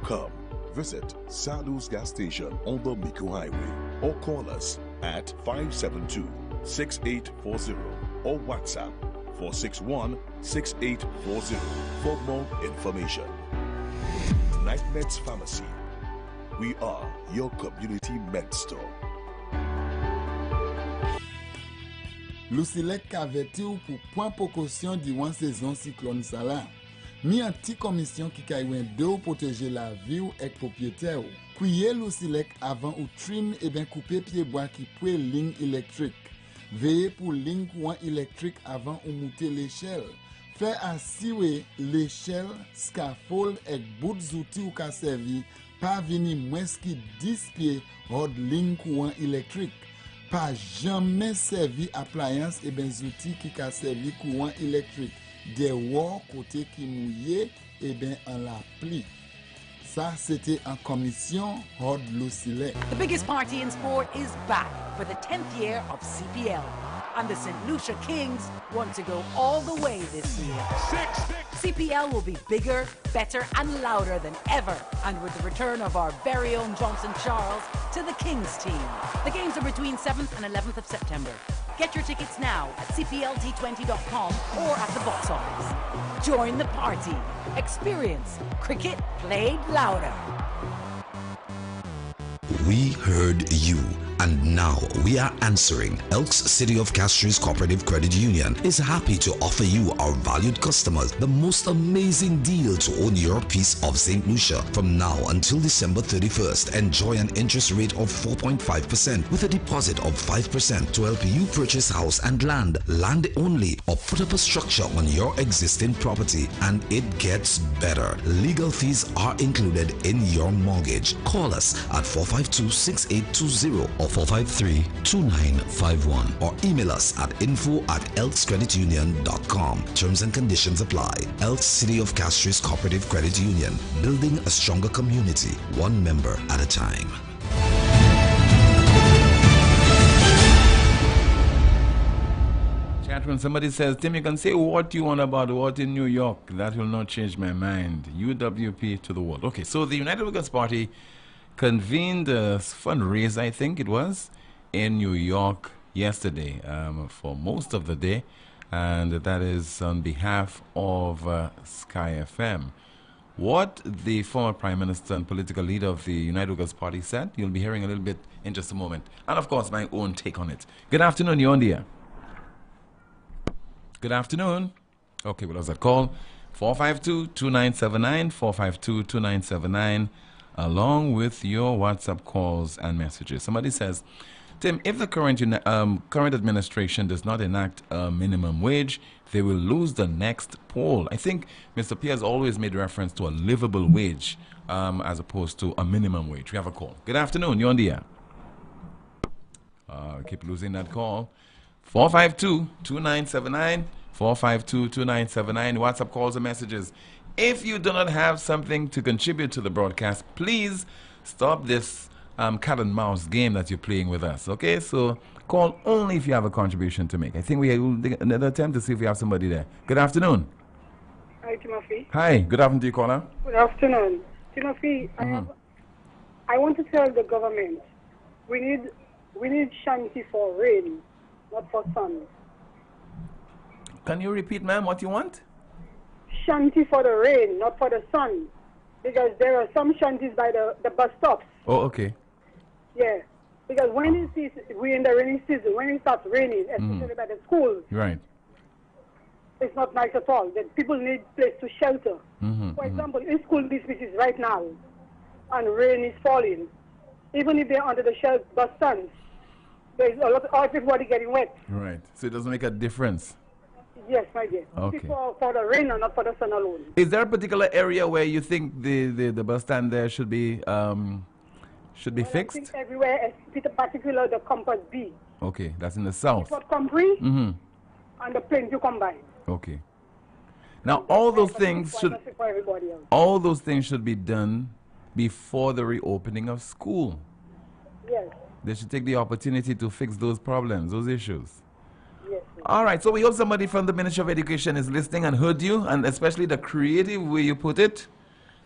Come visit Salu's gas station on the Miku Highway or call us at 572-6840 or WhatsApp 461-6840 for more information. Night Meds Pharmacy. We are your community med store. Lucilec averti ou pour point précaution durant saison cyclone ça là. Mi un petit commission qui kaywen de ou protéger la vie ou ek propriétaire ou. Couiller Lucilec avant ou trim et bien couper pied bois qui pouet ligne électrique. Veillez pour ligne courant électrique avant ou monter l'échelle. Fè asiwe l'échelle, scaffold ek bout zouti ou ka servi pa vini mwes ki 10 pieds hod ligne courant électrique. Pa jamais servi appliance et ben zouti qui ka servi courant électrique. Des wor côté qui mouillé et ben en la pli. Ça c'était en commission hod l'Ocilec. The biggest party in sport is back for the 10th year of CPL. And the St. Lucia Kings want to go all the way this year. CPL will be bigger, better, and louder than ever. And with the return of our very own Johnson Charles to the Kings team. The games are between 7th and 11th of September. Get your tickets now at cplt20.com or at the box office. Join the party. Experience cricket played louder. We heard you, and now we are answering. Elks City of Castries Cooperative Credit Union is happy to offer you, our valued customers, the most amazing deal to own your piece of St. Lucia. From now until December 31st, enjoy an interest rate of 4.5% with a deposit of 5% to help you purchase house and land only, or put up a structure on your existing property. And it gets better. Legal fees are included in your mortgage. Call us at 452-6820 or 453-2951 or email us at info@elkscreditunion.com. Terms and conditions apply. Elks City of Castries Cooperative Credit Union, building a stronger community, one member at a time. Chat room, somebody says, Tim, you can say what you want about what in New York. That will not change my mind. UWP to the world. Okay, so the United Workers' Party convened a fundraiser, I think it was, in New York yesterday for most of the day, and that is on behalf of Sky FM. What the former Prime Minister and political leader of the United Workers' Party said, you'll be hearing a little bit in just a moment. And of course, my own take on it. Good afternoon, you're on the air. Good afternoon. Okay, well, that was that call. 452-2979, 452-2979. Along with your WhatsApp calls and messages. Somebody says, Tim, if the current administration does not enact a minimum wage, they will lose the next poll. I think Mr. P has always made reference to a livable wage as opposed to a minimum wage. We have a call. Good afternoon. You're on the air. Keep losing that call. 452-2979, 452-2979. WhatsApp calls and messages. If you do not have something to contribute to the broadcast, please stop this cat and mouse game that you're playing with us. Okay, so call only if you have a contribution to make. I think we will take another attempt to see if we have somebody there. Good afternoon. Hi, Timothy. Hi, good afternoon to you, caller. Good afternoon. Timothy, I want to tell the government we need shanty for rain, not for sun. Can you repeat, ma'am, what you want? Shanty for the rain, not for the sun. Because there are some shanties by the bus stops. Oh, okay. Yeah. Because when we're in the rainy season, when it starts raining, especially by the schools, right, it's not nice at all. The people need place to shelter. For example, in school districts right now, and rain is falling, even if they're under the bus stands, there's a lot of everybody getting wet. Right. So it doesn't make a difference. Yes, my dear. Okay. For the rain and not for the sun alone. Is there a particular area where you think the bus stand there should be fixed? I think everywhere, particularly the Compass B. Okay, that's in the south. Fort Compris and the Plainview combined. Okay. Now all those things should be done before the reopening of school. Yes. They should take the opportunity to fix those problems, those issues. Yes. All right, so we hope somebody from the Ministry of Education is listening and heard you, and especially the creative way you put it.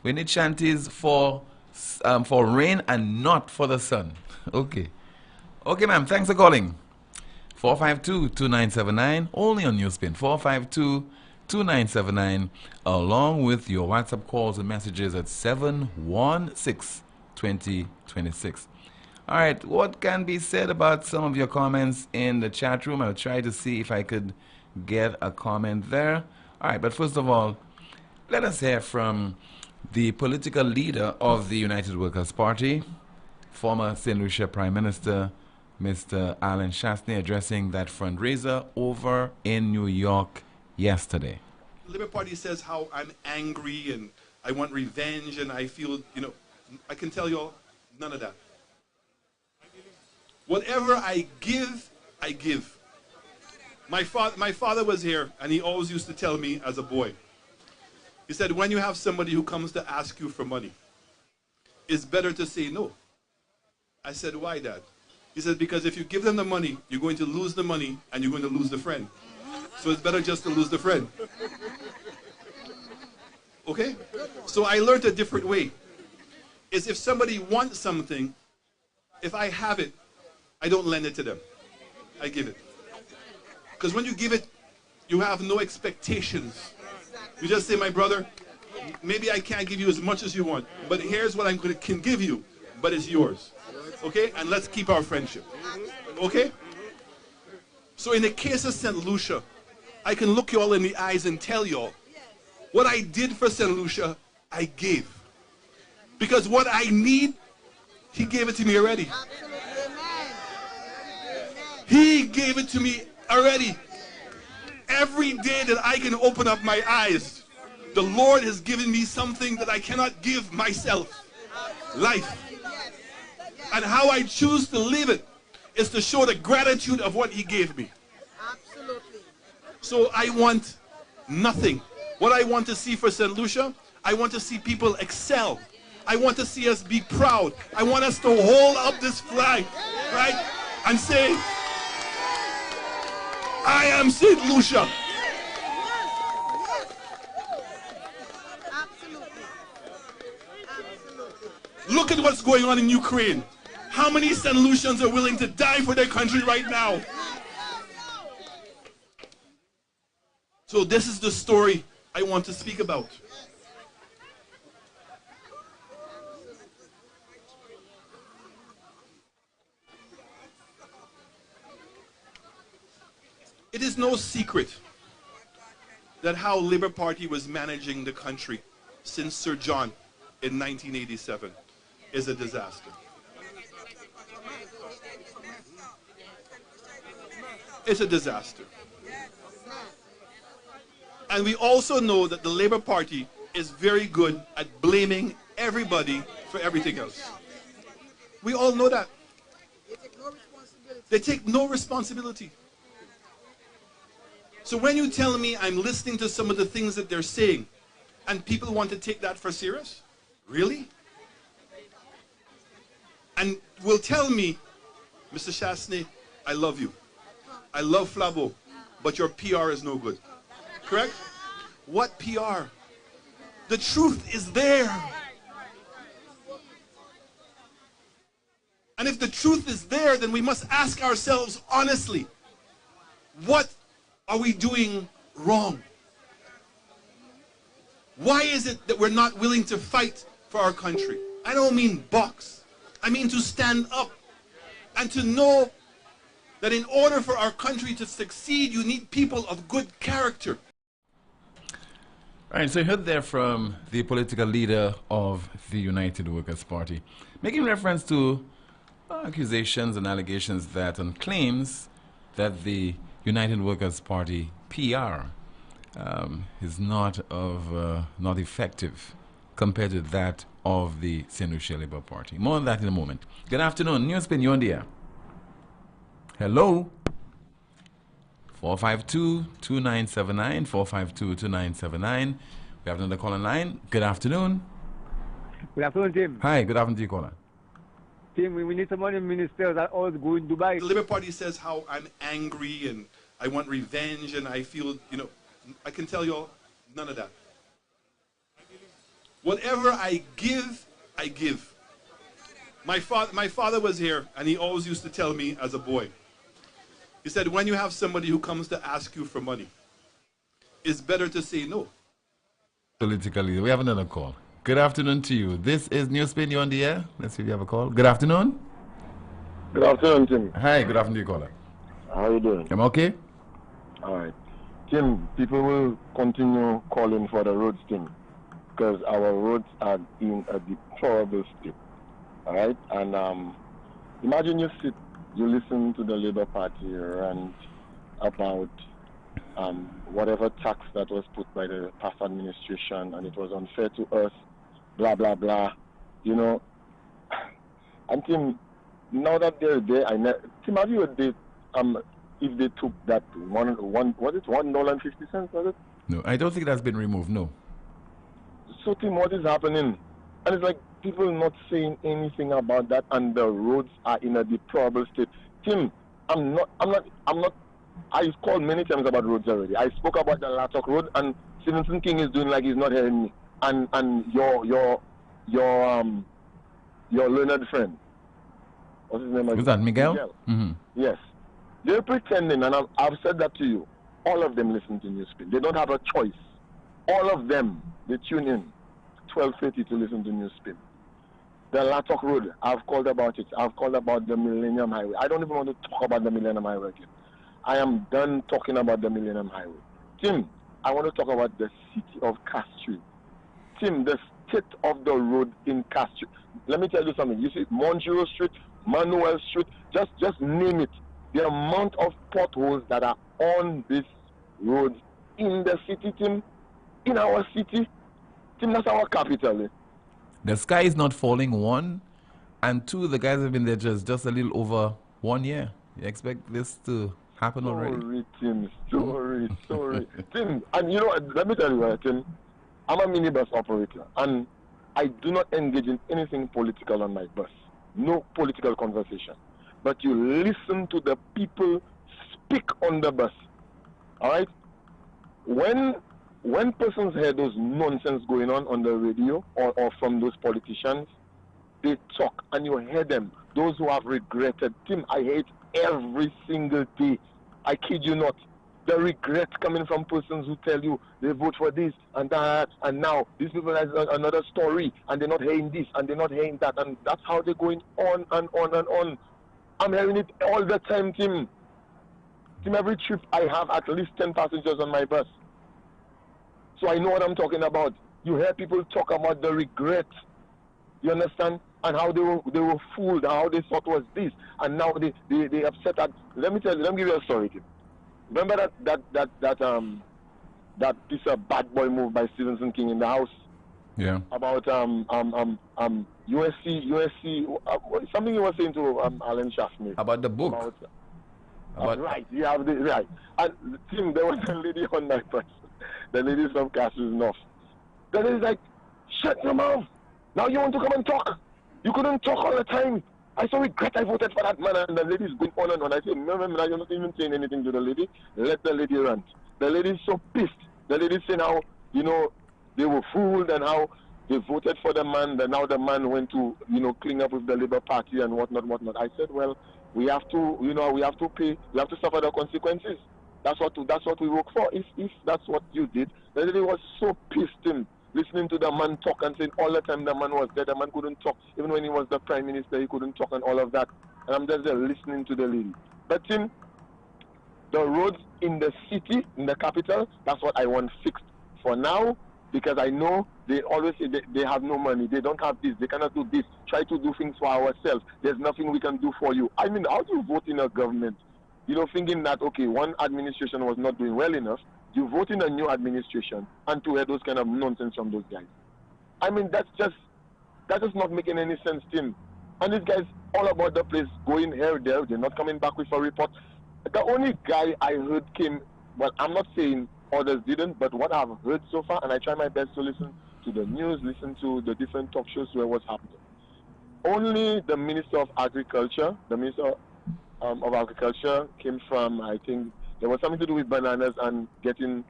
We need shanties for rain and not for the sun. Okay. Okay, ma'am, thanks for calling. 452-2979, only on NewsSpin. 452-2979, along with your WhatsApp calls and messages at 716-2026. All right, what can be said about some of your comments in the chat room? I'll try to see if I could get a comment there. All right, but first of all, let us hear from the political leader of the United Workers' Party, former St. Lucia Prime Minister, Mr. Alan Shastney, addressing that fundraiser over in New York yesterday. The Labour Party says how I'm angry and I want revenge and I feel, I can tell you all, none of that. Whatever I give, I give. My father was here, and he always used to tell me as a boy, he said, when you have somebody who comes to ask you for money, it's better to say no. I said, why, Dad? He said, because if you give them the money, you're going to lose the money, and you're going to lose the friend. So it's better just to lose the friend. Okay? So I learned a different way. Is if somebody wants something, if I have it, I don't lend it to them. I give it. Because when you give it, you have no expectations. You just say, my brother, maybe I can't give you as much as you want, but here's what I can give you, but it's yours. Okay? And let's keep our friendship. Okay? So in the case of St. Lucia, I can look you all in the eyes and tell you all, what I did for St. Lucia, I gave. Because what I need, he gave it to me already. He gave it to me already. Every day that I can open up my eyes, the Lord has given me something that I cannot give myself. Life. And how I choose to live it is to show the gratitude of what he gave me. So I want nothing. What I want to see for St. Lucia, I want to see people excel. I want to see us be proud. I want us to hold up this flag, right? And say, I am St. Lucia. Look at what's going on in Ukraine. How many St. Lucians are willing to die for their country right now? So this is the story I want to speak about. It is no secret that how Labour Party was managing the country since Sir John in 1987 is a disaster. It's a disaster. And we also know that the Labour Party is very good at blaming everybody for everything else. We all know that. They take no responsibility. So when you tell me I'm listening to some of the things that they're saying, and people want to take that for serious? Really? And will tell me, Mr. Chasney, I love you. I love Flabo, but your PR is no good. Correct? What PR? The truth is there. And if the truth is there, then we must ask ourselves honestly, what are we doing wrong? Why is it that we're not willing to fight for our country? I don't mean box. I mean to stand up and to know that in order for our country to succeed, you need people of good character. All right, so you heard there from the political leader of the United Workers' Party, making reference to accusations and allegations that and claims that the United Workers' Party PR is not effective compared to that of the St. Lucia Labour Party. More on that in a moment. Good afternoon. NewsSpin, you're on the air. Hello. 452-2979, 452-2979. We have another caller line. Good afternoon. Good afternoon, Tim. Hi, good afternoon to you, caller. Tim, we need some money ministers that always go in Dubai. The Labour Party says how I'm angry and I want revenge and I feel, I can tell you all, none of that. Whatever I give, I give. My father was here, and he always used to tell me as a boy, he said, when you have somebody who comes to ask you for money, it's better to say no. Politically, we have another call. Good afternoon to you. This is NewsSpin, you're on the air. Let's see if you have a call. Good afternoon. Good afternoon, Tim. Hi, good afternoon to you, caller. How are you doing? I'm okay. All right. Tim, people will continue calling for the roads, Tim, because our roads are in a deplorable state. All right? And imagine you listen to the Labour Party rant about whatever tax that was put by the past administration, and it was unfair to us, blah, blah, blah, you know. And Tim, now that they're there, Tim, have you heard if they took that was it $1.50, was it? No, I don't think that's been removed, no. So Tim, what is happening? And it's like people not saying anything about that, and the roads are in a deplorable state. Tim, I'm not I've called many times about roads already. I spoke about the Lattock Road, and Stevenson King is doing like he's not hearing me. And your learned friend, what's his name? Was that Miguel? Mm-hmm. Yes. They're pretending, and I've said that to you. All of them listen to NewsSpin. They don't have a choice. All of them, they tune in 12:30 to listen to NewsSpin. The Lattock Road, I've called about it. I've called about the Millennium Highway. I don't even want to talk about the Millennium Highway again. I am done talking about the Millennium Highway. Tim, I want to talk about the city of Castries. Tim, the state of the road in Castries. Let me tell you something. You see, Montreal Street, Manuel Street, just name it. The amount of potholes that are on this road in the city, Tim, in our city. Tim, that's our capital. Eh? The sky is not falling, one, and two, the guys have been there just a little over 1 year. You expect this to happen already? Sorry, Tim. Sorry. Tim, and you know, let me tell you, Tim, I'm a minibus operator, and I do not engage in anything political on my bus. No political conversation. But you listen to the people speak on the bus. All right? When persons hear those nonsense going on the radio or from those politicians, they talk and you hear them. Those who have regretted. Tim, I hate every single day. I kid you not. The regret coming from persons who tell you they vote for this and that, and now these people have another story, and they're not hearing this and they're not hearing that, and that's how they're going on and on and on. I'm hearing it all the time, Tim. Tim, every trip I have at least 10 passengers on my bus. So I know what I'm talking about. You hear people talk about the regret. You understand? And how they were fooled, and how they thought was this, and now they upset at. Let me give you a story, Tim. Remember that piece of bad boy move by Stevenson King in the House? Yeah. About USC something you were saying to Alan Shaftney. About the book. Right, you have the right. And Tim, there was a lady on my bus. The lady from Castries North. The lady's like, shut your mouth. Now you want to come and talk. You couldn't talk all the time. I so regret I voted for that man, and the lady's going on and on. I said, no, you're not even saying anything to the lady. Let the lady rant. The lady's so pissed. The lady's saying how, you know, they were fooled and how they voted for the man, and now the man went to, you know, clean up with the Labour Party and whatnot. I said, well, we have to, you know, we have to pay, we have to suffer the consequences. That's what we work for. If that's what you did, the lady was so pissed him, listening to the man talk and saying all the time the man was there, the man couldn't talk. Even when he was the Prime Minister, he couldn't talk and all of that. And I'm just there listening to the lady. But Tim, the roads in the city, in the capital, that's what I want fixed for now, because I know they always say they have no money, they don't have this, they cannot do this, try to do things for ourselves, there's nothing we can do for you. I mean, how do you vote in a government? You know, thinking that, okay, one administration was not doing well enough, you vote in a new administration and to hear those kind of nonsense from those guys. I mean, that's just not making any sense, Tim. And these guys, all about the place, going here, there, they're not coming back with a report. The only guy I heard came, well, I'm not saying others didn't, but what I've heard so far, and I try my best to listen to the news, listen to the different talk shows where what's happening. Only the Minister of Agriculture, of Agriculture came from, I think, there was something to do with bananas and getting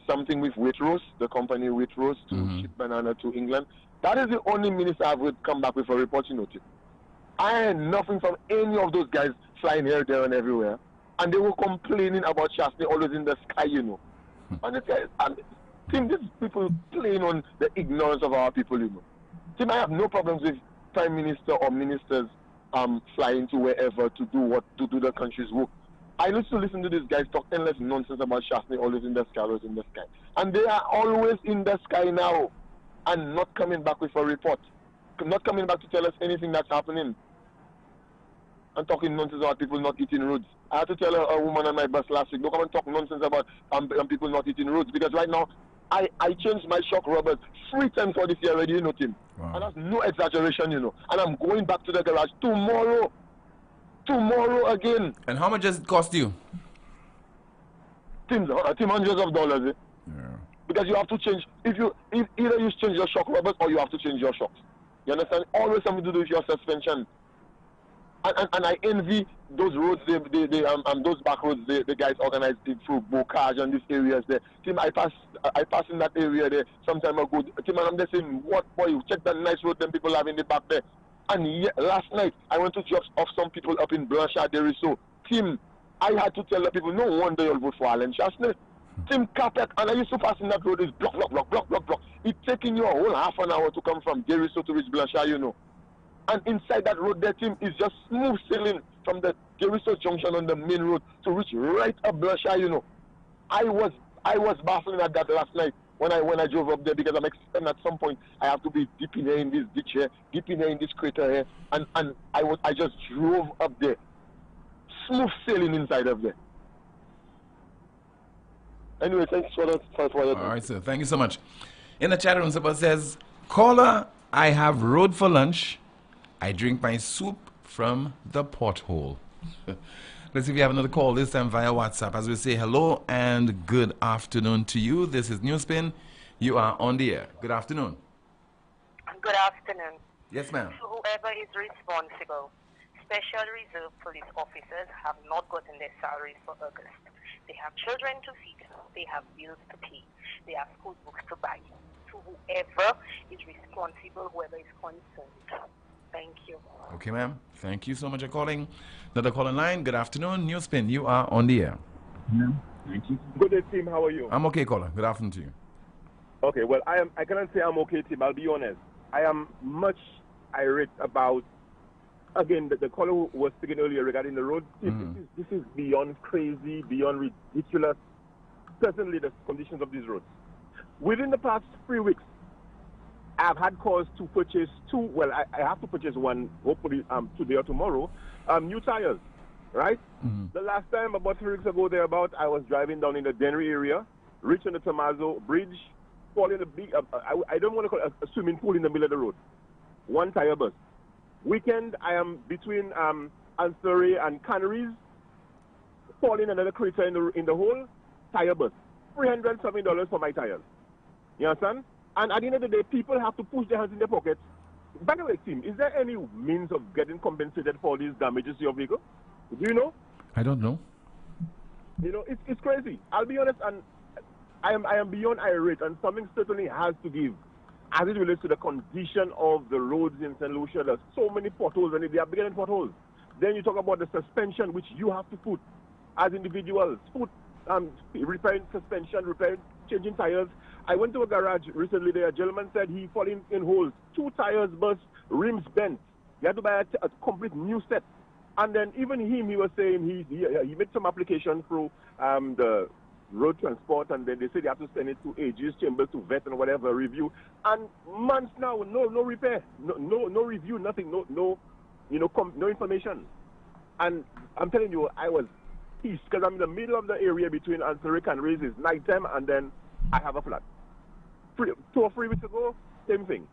something with Waitrose, the company Waitrose, to ship banana to England. That is the only minister I've heard come back with a report, you know. I heard nothing from any of those guys flying here, there, and everywhere. And they were complaining about Shastney always in the sky, you know. And I think these people playing on the ignorance of our people, you know. Tim, I have no problems with Prime Minister or ministers flying to wherever to do the country's work. I used to listen to these guys talk endless nonsense about Shastney always in the sky, And they are always in the sky now and not coming back with a report. Not coming back to tell us anything that's happening. and talking nonsense about people not eating roads. I had to tell a woman on my bus last week, don't come and talk nonsense about people not eating roads, because right now, I changed my shock rubbers 3 times for this year already, you know, Tim. Wow. And that's no exaggeration, you know. And I'm going back to the garage tomorrow. Tomorrow again. And how much does it cost you? Tim, hundreds of dollars, eh? Yeah. Because you have to change, either you change your shock rubbers or you have to change your shocks. You understand? Always something to do with your suspension. And I envy those roads, those back roads the guys organized it through Bocage and these areas there. Tim, I passed in that area there some time ago. Tim, and I'm just saying, what boy, check that nice road them people have in the back there. And last night I went to drop off some people up in Blanchard there. So Tim, I had to tell the people, no wonder you'll vote for Alan Chasney. Tim Capek, and I used to pass in that road is block. It's taking you a whole half an hour to come from Deriso to reach Blanchard, you know. And inside that road there, Tim, is just smooth sailing from the Deriso junction on the main road to reach right up Blanchard, you know. I was baffling at that last night when I drove up there, because I'm expecting at some point I have to be deep in here in this ditch here, deep in here in this crater here, and I just drove up there. Smooth sailing inside of there. Anyway, thanks for that. All right, sir. Thank you so much. In the chat room, somebody says, caller, I have road for lunch. I drink my soup from the pothole. Let's see if we have another call, this time via WhatsApp. As we say hello and good afternoon to you. This is NewsSpin. You are on the air. Good afternoon. Good afternoon. Yes, ma'am. So whoever is responsible, Special Reserve Police officers have not gotten their salaries for August. They have children to feed. They have bills to pay. They have school books to buy. So whoever is responsible, whoever is concerned. Thank you. Okay, ma'am. Thank you so much for calling. Another call in line. Good afternoon. NewsSpin, you are on the air. Yeah. Thank you. Good day, Tim. How are you? I'm okay, caller. Good afternoon to you. Okay, well, I cannot say I'm okay, Tim. I'll be honest. I am much irate about, again, the caller who was speaking earlier regarding the road. This is beyond crazy, beyond ridiculous. Certainly the conditions of these roads. Within the past 3 weeks, I've had calls to purchase I have to purchase one, hopefully today or tomorrow, new tires, right? The last time, about 3 weeks ago, thereabout, I was driving down in the Dennery area, reaching the Tomaso Bridge, falling a big, I don't want to call it a swimming pool in the middle of the road. One tire burst. Weekend, I am between Ansbury and Canaries, falling another crater in the hole, tire burst. $370 for my tires. You understand? And at the end of the day, people have to push their hands in their pockets. By the way, Tim, is there any means of getting compensated for these damages to your vehicle? Do you know? I don't know. You know, it's crazy. I'll be honest, and I am beyond irate, and something certainly has to give as it relates to the condition of the roads in St. Lucia. There's so many potholes, and they are bigger than potholes. Then you talk about the suspension, which you have to put as individuals. Repairing suspension, changing tires. I went to a garage recently there. A gentleman said he fell in holes. 2 tires burst, rims bent. He had to buy a complete new set. And then even him, he was saying he made some application through the road transport, and then they said they have to send it to AG's chambers to vet and whatever, review. And months now, no repair, no review, nothing, no information. And I'm telling you, I was pissed because I'm in the middle of the area between Ansbury and Canaries. It's nighttime, and then I have a flood. 2 or 3 weeks ago, same thing.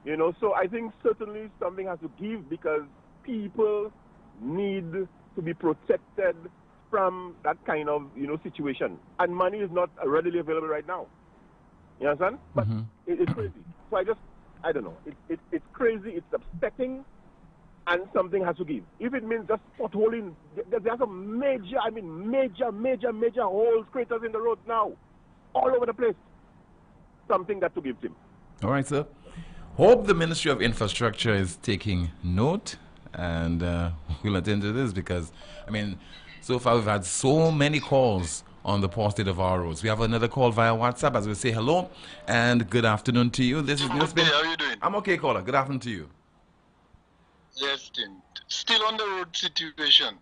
You know, so I think certainly something has to give, because people need to be protected from that kind of, situation. And money is not readily available right now. You understand? But it's crazy. So I don't know. It's crazy, it's upsetting, and something has to give. If it means just potholing, there's some major holes, craters in the roads now, all over the place. Something got to give, Tim. All right, sir. Hope the Ministry of Infrastructure is taking note, and we'll attend to this, because, so far we've had so many calls on the poor state of our roads. We have another call via WhatsApp as we say hello and good afternoon to you. This is NewsSpin. How are you doing? I'm okay, caller. Good afternoon to you. Yes, Tim. Still on the road situation.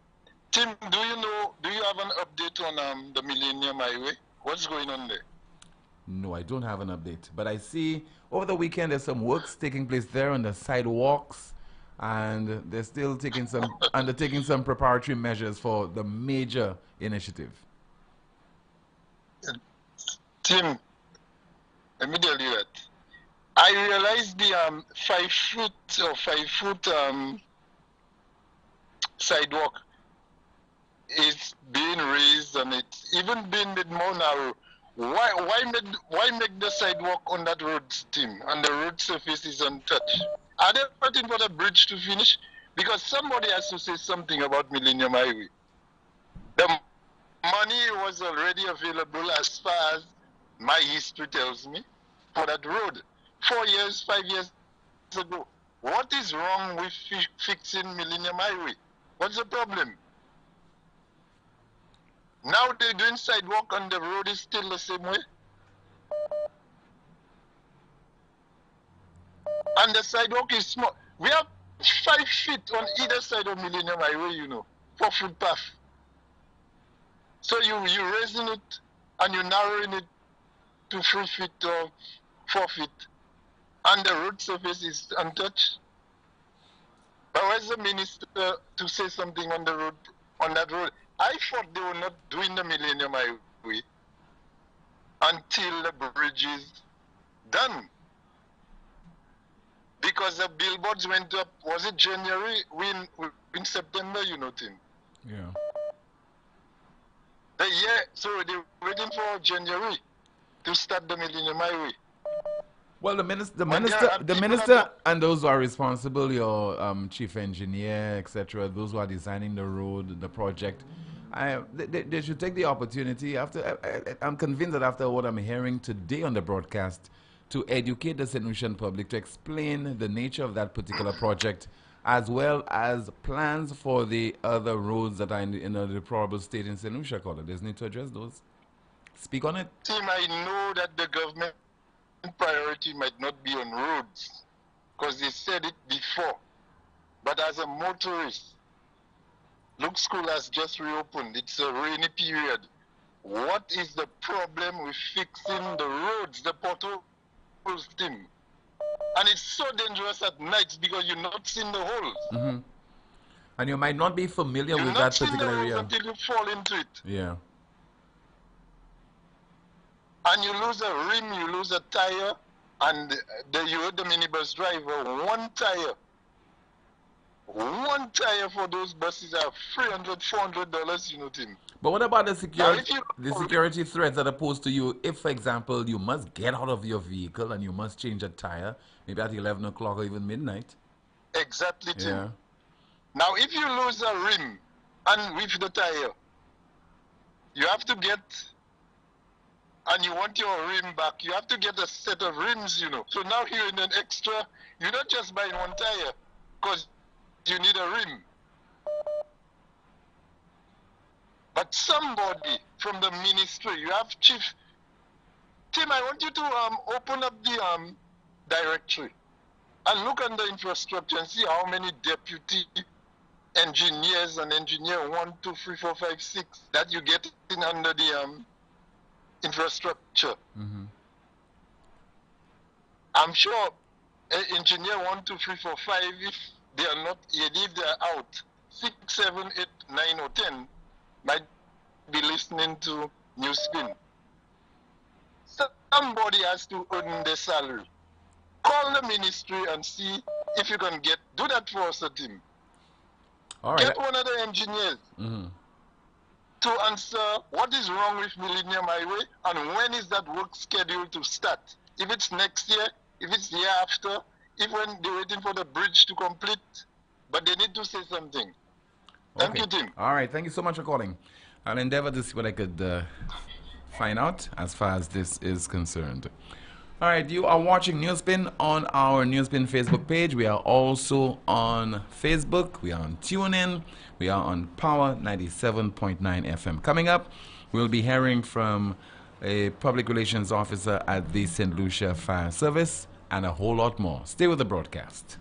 Tim, do you have an update on the Millennium Highway? What's going on there? No, I don't have an update. But I see over the weekend there's some works taking place there on the sidewalks and they're still undertaking some preparatory measures for the major initiative. Tim, let me tell you that. I realized the 5 foot sidewalk is being raised and it's even being made more narrow. Why make the sidewalk on that road, Tim, and the road surface is untouched? Are they waiting for the bridge to finish? Because somebody has to say something about Millennium Highway. The money was already available, as far as my history tells me, for that road 4 years, 5 years ago. What is wrong with fixing Millennium Highway? What's the problem? Now they're doing sidewalk and the road is still the same way. And the sidewalk is small. We have 5 feet on either side of Millennium Highway, you know, 4 footpath. So you're raising it and you're narrowing it to 3 feet or 4 feet. And the road surface is untouched. But where's the minister to say something on the road, on that road? I thought they were not doing the Millennium Highway until the bridge is done. Because the billboards went up, was it January? In September, you know, Tim. Yeah. So they're waiting for January to start the Millennium Highway. Well, the minister and those who are responsible, your chief engineer, etc., those who are designing the road, the project, they should take the opportunity. I'm convinced that after what I'm hearing today on the broadcast, to educate the St. Lucian public, to explain the nature of that particular project, as well as plans for the other roads that are in a deplorable state in St. Lucia. They need to address those. Speak on it. Tim, I know that the government priority might not be on roads, because they said it before. But as a motorist, look, school has just reopened. It's a rainy period. What is the problem with fixing the roads, the potholes, Tim? And it's so dangerous at night because you're not seeing the holes. Mm-hmm. And you might not be familiar with that particular area until you fall into it. Yeah. And you lose a rim, you lose a tire, and you heard the minibus driver, one tire for those buses are $300, $400, you know, Tim. But what about the security threats that are posed to you if, for example, you must get out of your vehicle and you must change a tire, maybe at 11 o'clock or even midnight? Exactly, Tim. Yeah. Now, if you lose a rim and with the tire, you have to get, and you want your rim back, you have to get a set of rims, you know. So now you're in an extra, you're not just buying one tire, because you need a rim. But somebody from the ministry, you have Chief Tim, I want you to open up the directory and look at the infrastructure and see how many deputy engineers and engineer 1, 2, 3, 4, 5, 6 that you get in under the infrastructure. Mm-hmm. I'm sure engineer 1, 2, 3, 4, 5, if they are not, if they are out, 6, 7, 8, 9, or 10 might be listening to NewsSpin. Somebody has to earn their salary. Call the ministry and see if you can do that for us, Tim. All right. Get one of the engineers to answer what is wrong with Millennium Highway and when is that work scheduled to start. If it's next year, if it's the year after, if when they're waiting for the bridge to complete, but they need to say something. Thank you, Tim. All right, thank you so much for calling. I'll endeavor to see what I could find out as far as this is concerned. All right, you are watching NewsSpin on our NewsSpin Facebook page. We are also on Facebook. We are on TuneIn. We are on Power 97.9 FM. Coming up, we'll be hearing from a public relations officer at the St. Lucia Fire Service and a whole lot more. Stay with the broadcast.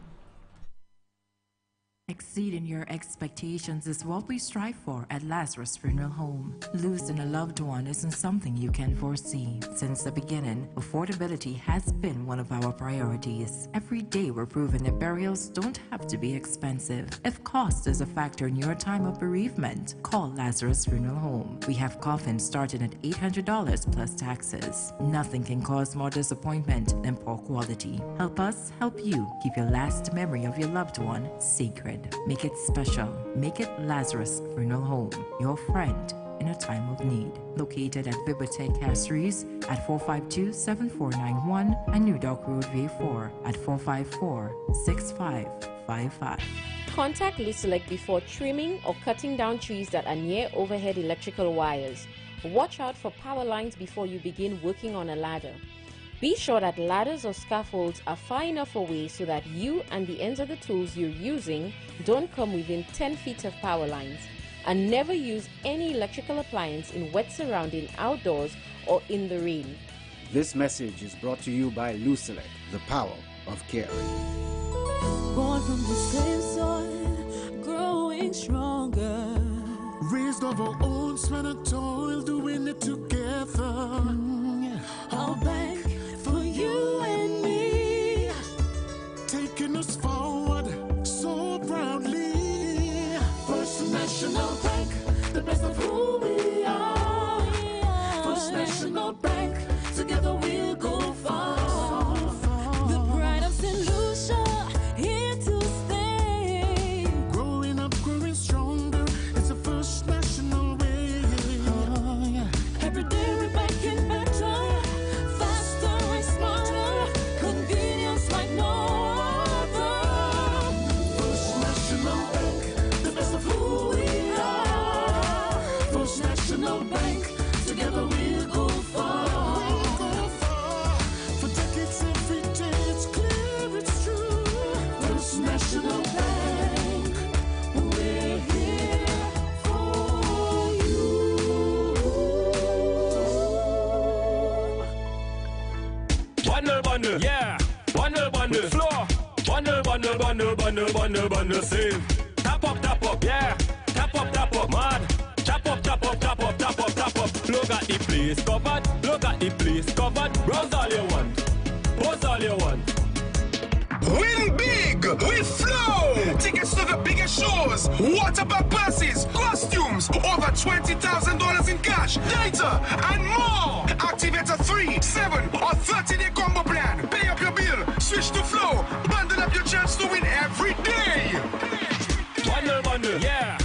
Exceeding your expectations is what we strive for at Lazarus Funeral Home. Losing a loved one isn't something you can foresee. Since the beginning, affordability has been one of our priorities. Every day we're proving that burials don't have to be expensive. If cost is a factor in your time of bereavement, call Lazarus Funeral Home. We have coffins starting at $800 plus taxes. Nothing can cause more disappointment than poor quality. Help us help you keep your last memory of your loved one sacred. Make it special. Make it Lazarus Funeral Home, your friend in a time of need. Located at Bibliotheque Castries at 452-7491 and New Dock Road, V4 at 454-6555. Contact Lucelec before trimming or cutting down trees that are near overhead electrical wires. Watch out for power lines before you begin working on a ladder. Be sure that ladders or scaffolds are far enough away so that you and the ends of the tools you're using don't come within 10 feet of power lines. And never use any electrical appliance in wet surrounding outdoors or in the rain. This message is brought to you by Lucelec, the power of caring. Born from the same soil, growing stronger. Raised of our own sweat and toil, doing it together. Our bank for you and me, taking us forward so proudly. First National Bank, the best of who we are. First National Bank, together we'll go far. The pride of St. Lucia, here to stay. Growing up, growing stronger, it's the First National way. Every day we're making better, faster and smarter, convenience like no other. First National Bank, the best of who we are. First National Bank, together we'll go far. We'll go far. For decades every day, it's clear, it's true. First National Bank, we're here for you. Bundle, yeah. Bundle, floor. Bundle, save. Tap up, yeah. Tap up, mad. Tap up. Look at the place covered. Browse all you want. Post all you want. Win big with Flow. Tickets to the biggest shows, water park passes, costumes, over $20,000 in cash, data, and more. Activate a 3, 7, or 30-day combo plan. Pay up your bill, switch to Flow, bundle up your chance to win every day. Bundle, yeah.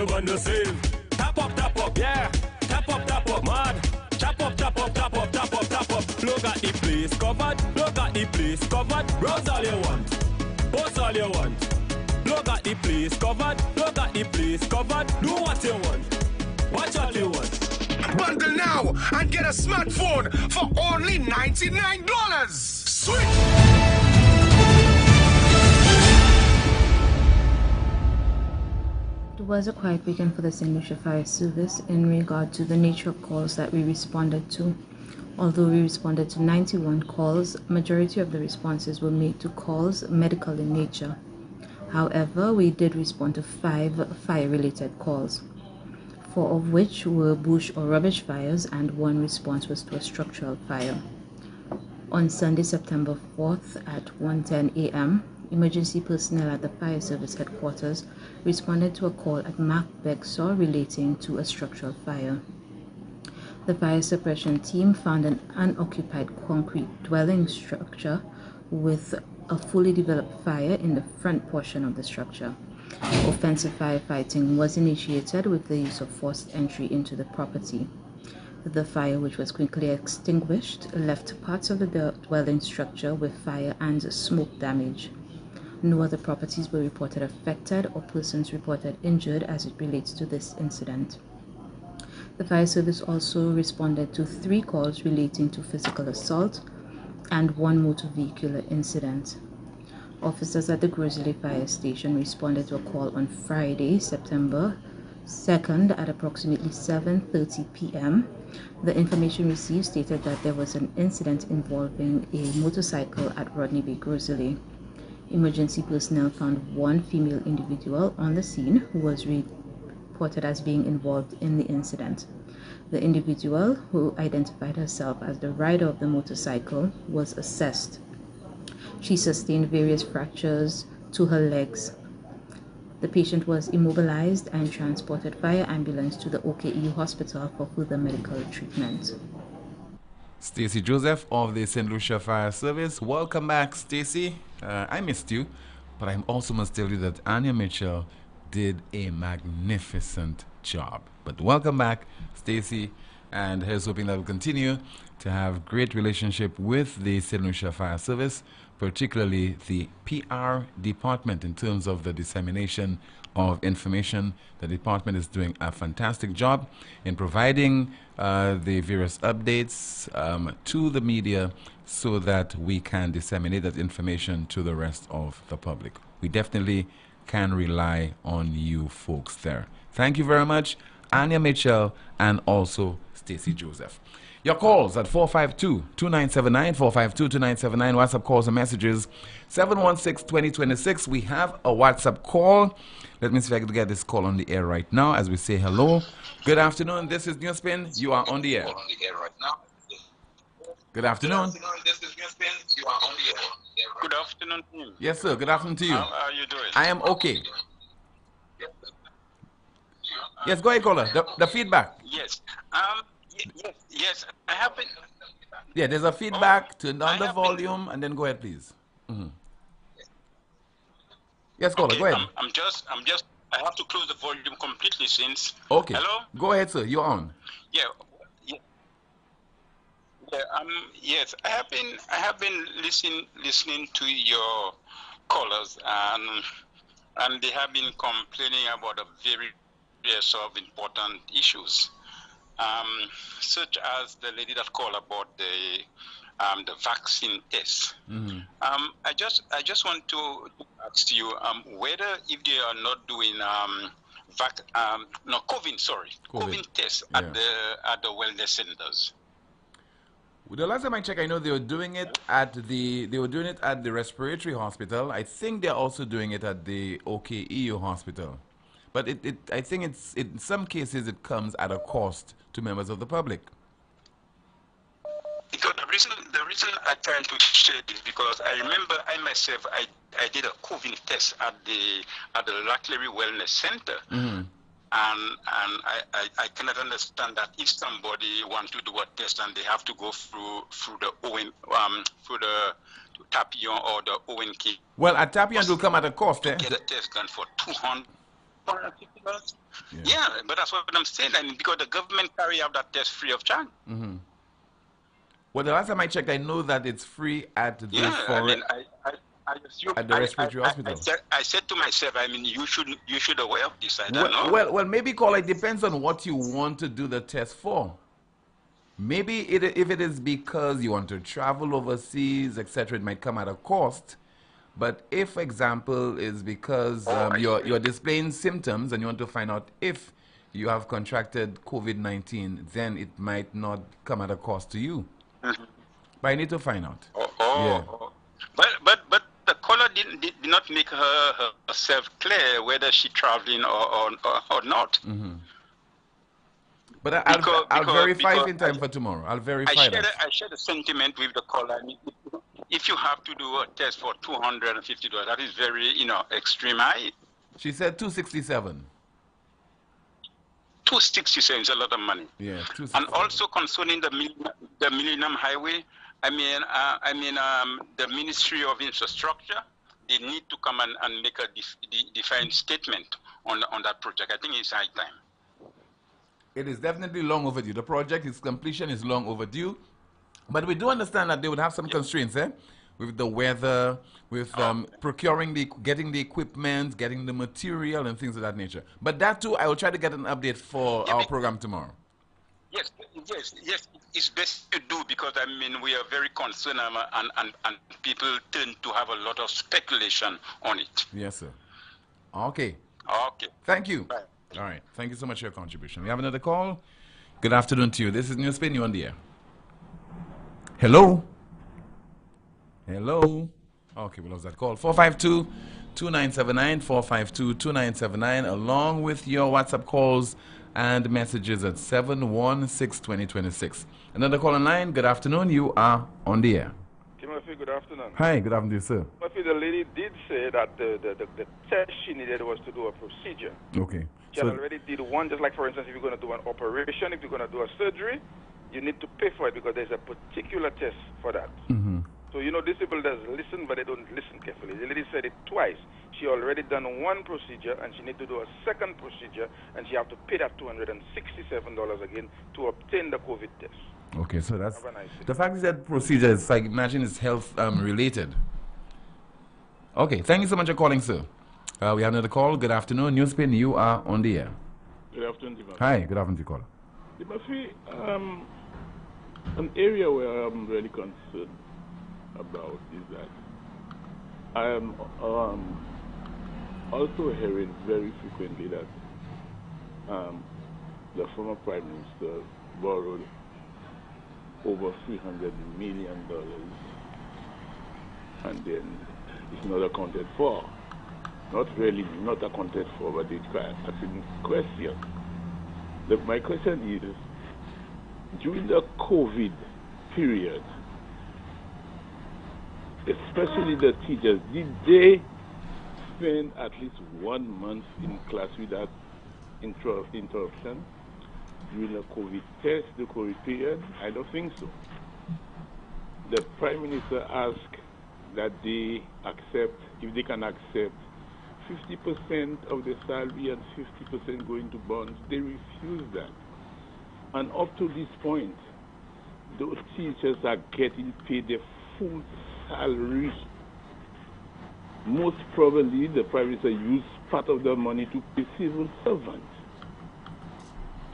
Bundle, save. Tap up, yeah. Tap up, mad. Tap up. Look at the place covered. Browse all you want. Post all you want. Look at the place covered. Do what you want. Watch what you want. Bundle now and get a smartphone for only $99. Sweet! It was a quiet weekend for the St. Lucia Fire Service in regard to the nature of calls that we responded to. Although we responded to 91 calls, majority of the responses were made to calls medical in nature. However, we did respond to 5 fire-related calls, 4 of which were bush or rubbish fires, and 1 response was to a structural fire. On Sunday, September 4th at 1:10 a.m., emergency personnel at the Fire Service headquarters responded to a call at Macbexor relating to a structural fire. The fire suppression team found an unoccupied concrete dwelling structure with a fully developed fire in the front portion of the structure. Offensive firefighting was initiated with the use of forced entry into the property. The fire, which was quickly extinguished, left parts of the dwelling structure with fire and smoke damage. No other properties were reported affected or persons reported injured as it relates to this incident. The fire service also responded to 3 calls relating to physical assault and 1 motor vehicular incident. Officers at the Grizzly Fire Station responded to a call on Friday, September 2nd at approximately 7:30 p.m. The information received stated that there was an incident involving a motorcycle at Rodney Bay Grocery. Emergency personnel found one female individual on the scene who was reported as being involved in the incident. The individual, who identified herself as the rider of the motorcycle, was assessed. She sustained various fractures to her legs. The patient was immobilized and transported via ambulance to the OKU hospital for further medical treatment. Stacey Joseph of the St. Lucia Fire Service. Welcome back, Stacey. I missed you, but I also must tell you that Anya Mitchell did a magnificent job. But welcome back, Stacey, and here's hoping that we'll continue to have great relationship with the St. Lucia Fire Service, particularly the PR department in terms of the dissemination of information. The department is doing a fantastic job in providing the various updates to the media so that we can disseminate that information to the rest of the public. We definitely can rely on you folks there. Thank you very much, Anya Mitchell and also Stacey Joseph. Your calls at 452-2979, 452-2979, WhatsApp calls and messages, 716-2026. We have a WhatsApp call. Let me see if I can get this call on the air right now as we say hello. Good afternoon, this is NewsSpin. You are on the air. Good afternoon. This is NewsSpin. You are on the air. Good afternoon, team. Yes, sir. Good afternoon to you. How are you doing? I am okay. Yes, go ahead, caller. The feedback. Yes. Yes. I have been. Yeah, there's a feedback. Turn down the volume and then go ahead, please. Yes, caller. Okay, go ahead. I'm just. I have to close the volume completely since. Okay. Hello. Go ahead, sir. You're on. Yeah. Yes, I have been listening to your callers, and they have been complaining about a various of important issues, such as the lady that called about the vaccine test. I just want to ask you whether if they are not doing COVID tests at the wellness centers. The last time I checked, I know they were doing it at the respiratory hospital. I think they're also doing it at the OKEU hospital. But I think in some cases it comes at a cost to members of the public. Because the reason I try to share this because I remember I myself I did a COVID test at the Laclery Wellness Center. And I cannot understand that if somebody wants to do a test and they have to go through the Tapion or the ONK. Well, at Tapion it will come at a cost, to get a test done for $250. Yeah, but that's what I'm saying. And because the government carry out that test free of charge. Well, the last time I checked, I know that it's free at the at the respiratory hospital. I said to myself, you should aware of this. I don't know. Well, maybe, call. It depends on what you want to do the test for. Maybe if it is because you want to travel overseas, etc., it might come at a cost. But if, for example, is because you're displaying symptoms and you want to find out if you have contracted COVID-19, then it might not come at a cost to you. But I need to find out. But the caller did not make herself clear whether she's traveling or not. But I'll verify it in time for tomorrow. I'll verify that. I share the sentiment with the caller. If you have to do a test for $250, that is very, extreme high. She said 267. 267 is a lot of money. Yeah, and also concerning the Millennium Highway, the Ministry of Infrastructure, they need to come and make a defined statement on that project. I think it's high time. It is definitely long overdue. The project, its completion is long overdue. But we do understand that they would have some constraints, with the weather, with getting the equipment, getting the material and things of that nature. But that too, I will try to get an update for our program tomorrow. Yes, it's best to do because we are very concerned and people tend to have a lot of speculation on it. Yes, sir. Okay. Okay. Thank you. Bye. All right. Thank you so much for your contribution. We have another call. Good afternoon to you. This is NewsSpin. You on the air. Hello? Hello? Okay, we lost that call. 452-2979, 452-2979, along with your WhatsApp calls and messages at 716-2026. Another call online. Good afternoon. You are on the air. Timothy, good afternoon. Hi, good afternoon, sir. Timothy, the lady did say that the test she needed was to do a procedure. Okay. She had already did one, just like, for instance, if you're going to do an operation, if you're going to do a surgery, you need to pay for it because there's a particular test for that. Mm-hmm. So, you know, these people does listen, but they don't listen carefully. The lady said it twice. She already done one procedure, and she need to do a second procedure, and she have to pay that $267 again to obtain the COVID test. Okay, so that's... Have a nice day. The fact is that procedure is, like, imagine it's health related. Okay, thank you so much for calling, sir. We have another call. Good afternoon. NewsSpin, you are on the air. Good afternoon, Timothy. Hi, good afternoon to you, caller. Timothy, an area where I'm really concerned about is that I am also hearing very frequently that the former Prime Minister borrowed over $300 million and then it's not accounted for. Not really, not accounted for, but it's asking question. My question is, during the COVID period, especially the teachers, did they spend at least 1 month in class without interruption during the COVID test, the COVID period? I don't think so. The Prime Minister asked that they accept, if they can accept 50% of the salary and 50% going to bonds. They refused that. And up to this point, those teachers are getting paid their full salary. Most probably, the Prime Minister used part of the money to pay civil servants.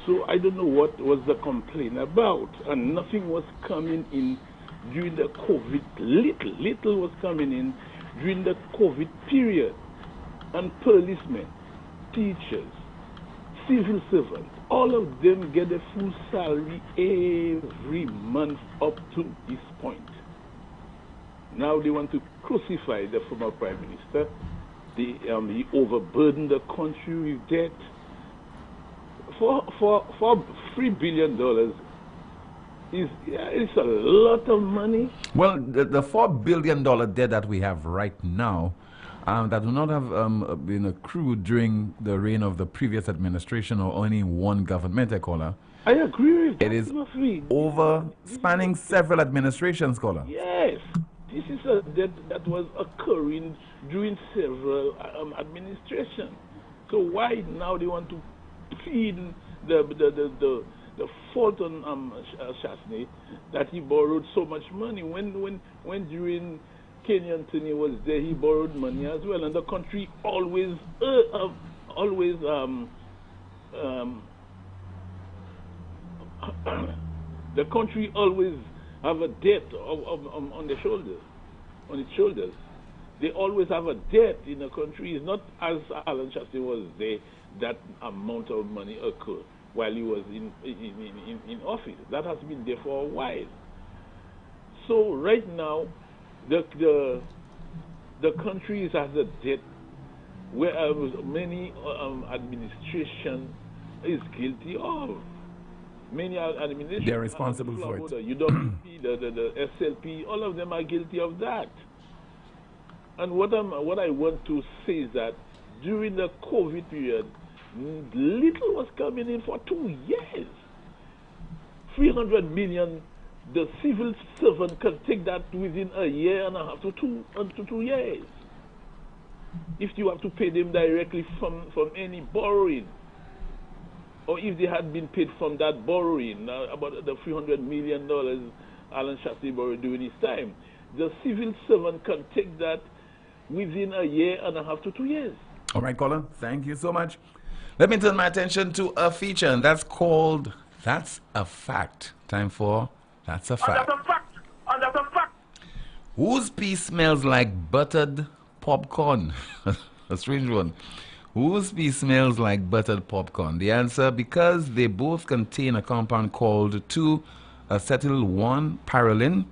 So I don't know what was the complaint about. And nothing was coming in during the COVID. Little was coming in during the COVID period. And policemen, teachers, civil servants, all of them get a full salary every month up to this point. Now they want to crucify the former Prime Minister. He overburdened the country with debt. For $3 billion it's a lot of money. Well, the $4 billion debt that we have right now that do not have been accrued during the reign of the previous administration or any one government, caller. I agree with that. It is over spanning several administrations, caller. Yes, this is a debt that was occurring during several administrations. So why now they want to pin the fault on Chasney that he borrowed so much money when during Kenyan Anthony was there, he borrowed money as well, and the country always the country always have a debt on its shoulders. They always have a debt in the country. It's not as Alan Chasney was there that amount of money occurred while he was in office. That has been there for a while. So right now, the country has a debt where many administration is guilty of. Many administrations, they're responsible for it. The UWP, the SLP, all of them are guilty of that. And what I want to say is that during the COVID period, little was coming in for 2 years. 300 million. The civil servant can take that within a year and a half to 2 years. If you have to pay them directly from any borrowing, or if they had been paid from that borrowing, about the $300 million Alan Chasney borrowed during his time, the civil servant can take that within a year and a half to 2 years. All right, caller, thank you so much. Let me turn my attention to a feature, and that's called That's a Fact. Time for That's a Fact. That's a fact. Whose pee smells like buttered popcorn? A strange one. Whose pee smells like buttered popcorn? The answer, because they both contain a compound called 2-acetyl-1-pyrrolin.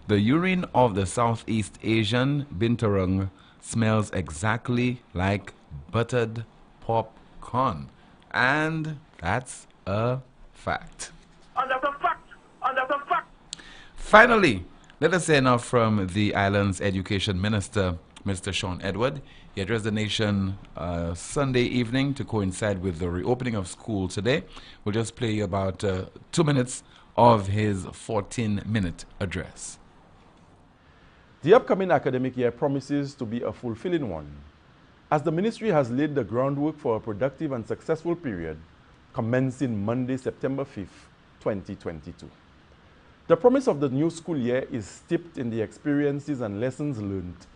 The urine of the Southeast Asian binturong smells exactly like buttered popcorn. And that's a fact. And that's a fact. And that's a fact. Finally, let us hear now from the island's education minister, Mr. Sean Edward. He addressed the nation Sunday evening to coincide with the reopening of school today. We'll just play you about 2 minutes of his 14-minute address. The upcoming academic year promises to be a fulfilling one, as the ministry has laid the groundwork for a productive and successful period commencing Monday, September 5th, 2022. The promise of the new school year is steeped in the experiences and lessons learned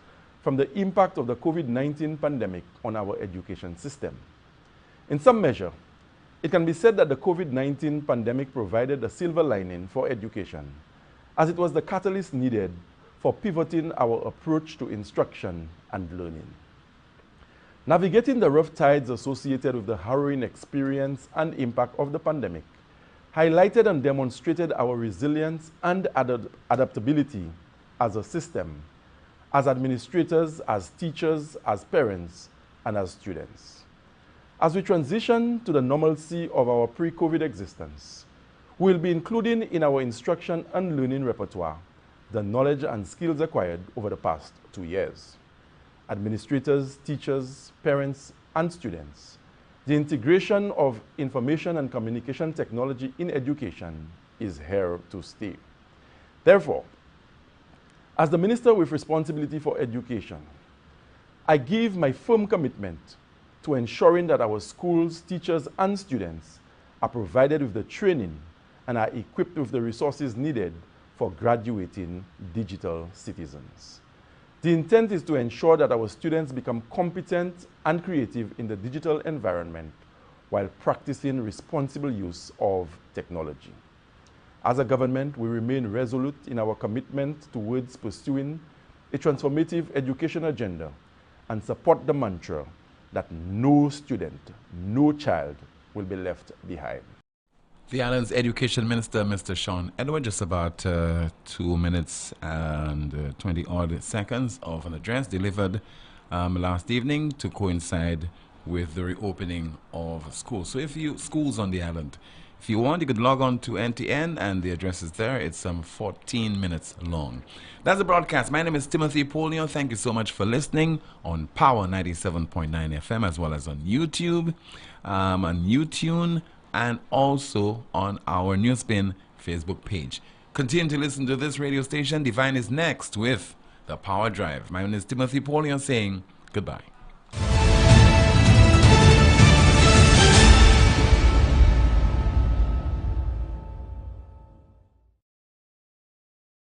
from the impact of the COVID-19 pandemic on our education system. In some measure, it can be said that the COVID-19 pandemic provided a silver lining for education, as it was the catalyst needed for pivoting our approach to instruction and learning. Navigating the rough tides associated with the harrowing experience and impact of the pandemic highlighted and demonstrated our resilience and adaptability as a system, as administrators, as teachers, as parents, and as students. As we transition to the normalcy of our pre-COVID existence, we'll be including in our instruction and learning repertoire the knowledge and skills acquired over the past 2 years. Administrators, teachers, parents, and students, the integration of information and communication technology in education is here to stay. Therefore, as the Minister with responsibility for education, I give my firm commitment to ensuring that our schools, teachers, and students are provided with the training and are equipped with the resources needed for graduating digital citizens. The intent is to ensure that our students become competent and creative in the digital environment while practicing responsible use of technology. As a government, we remain resolute in our commitment towards pursuing a transformative education agenda and support the mantra that no student, no child will be left behind. The island's education minister, Mr. Sean Edward, just about 2 minutes and 20-odd seconds of an address delivered last evening to coincide with the reopening of schools. So schools on the island, if you want, you could log on to NTN and the address is there. It's 14 minutes long. That's the broadcast. My name is Timothy Poleon. Thank you so much for listening on Power 97.9 FM, as well as on YouTube, on YouTube, and also on our NewsSpin Facebook page. Continue to listen to this radio station. Divine is next with The Power Drive. My name is Timothy Poleon saying goodbye.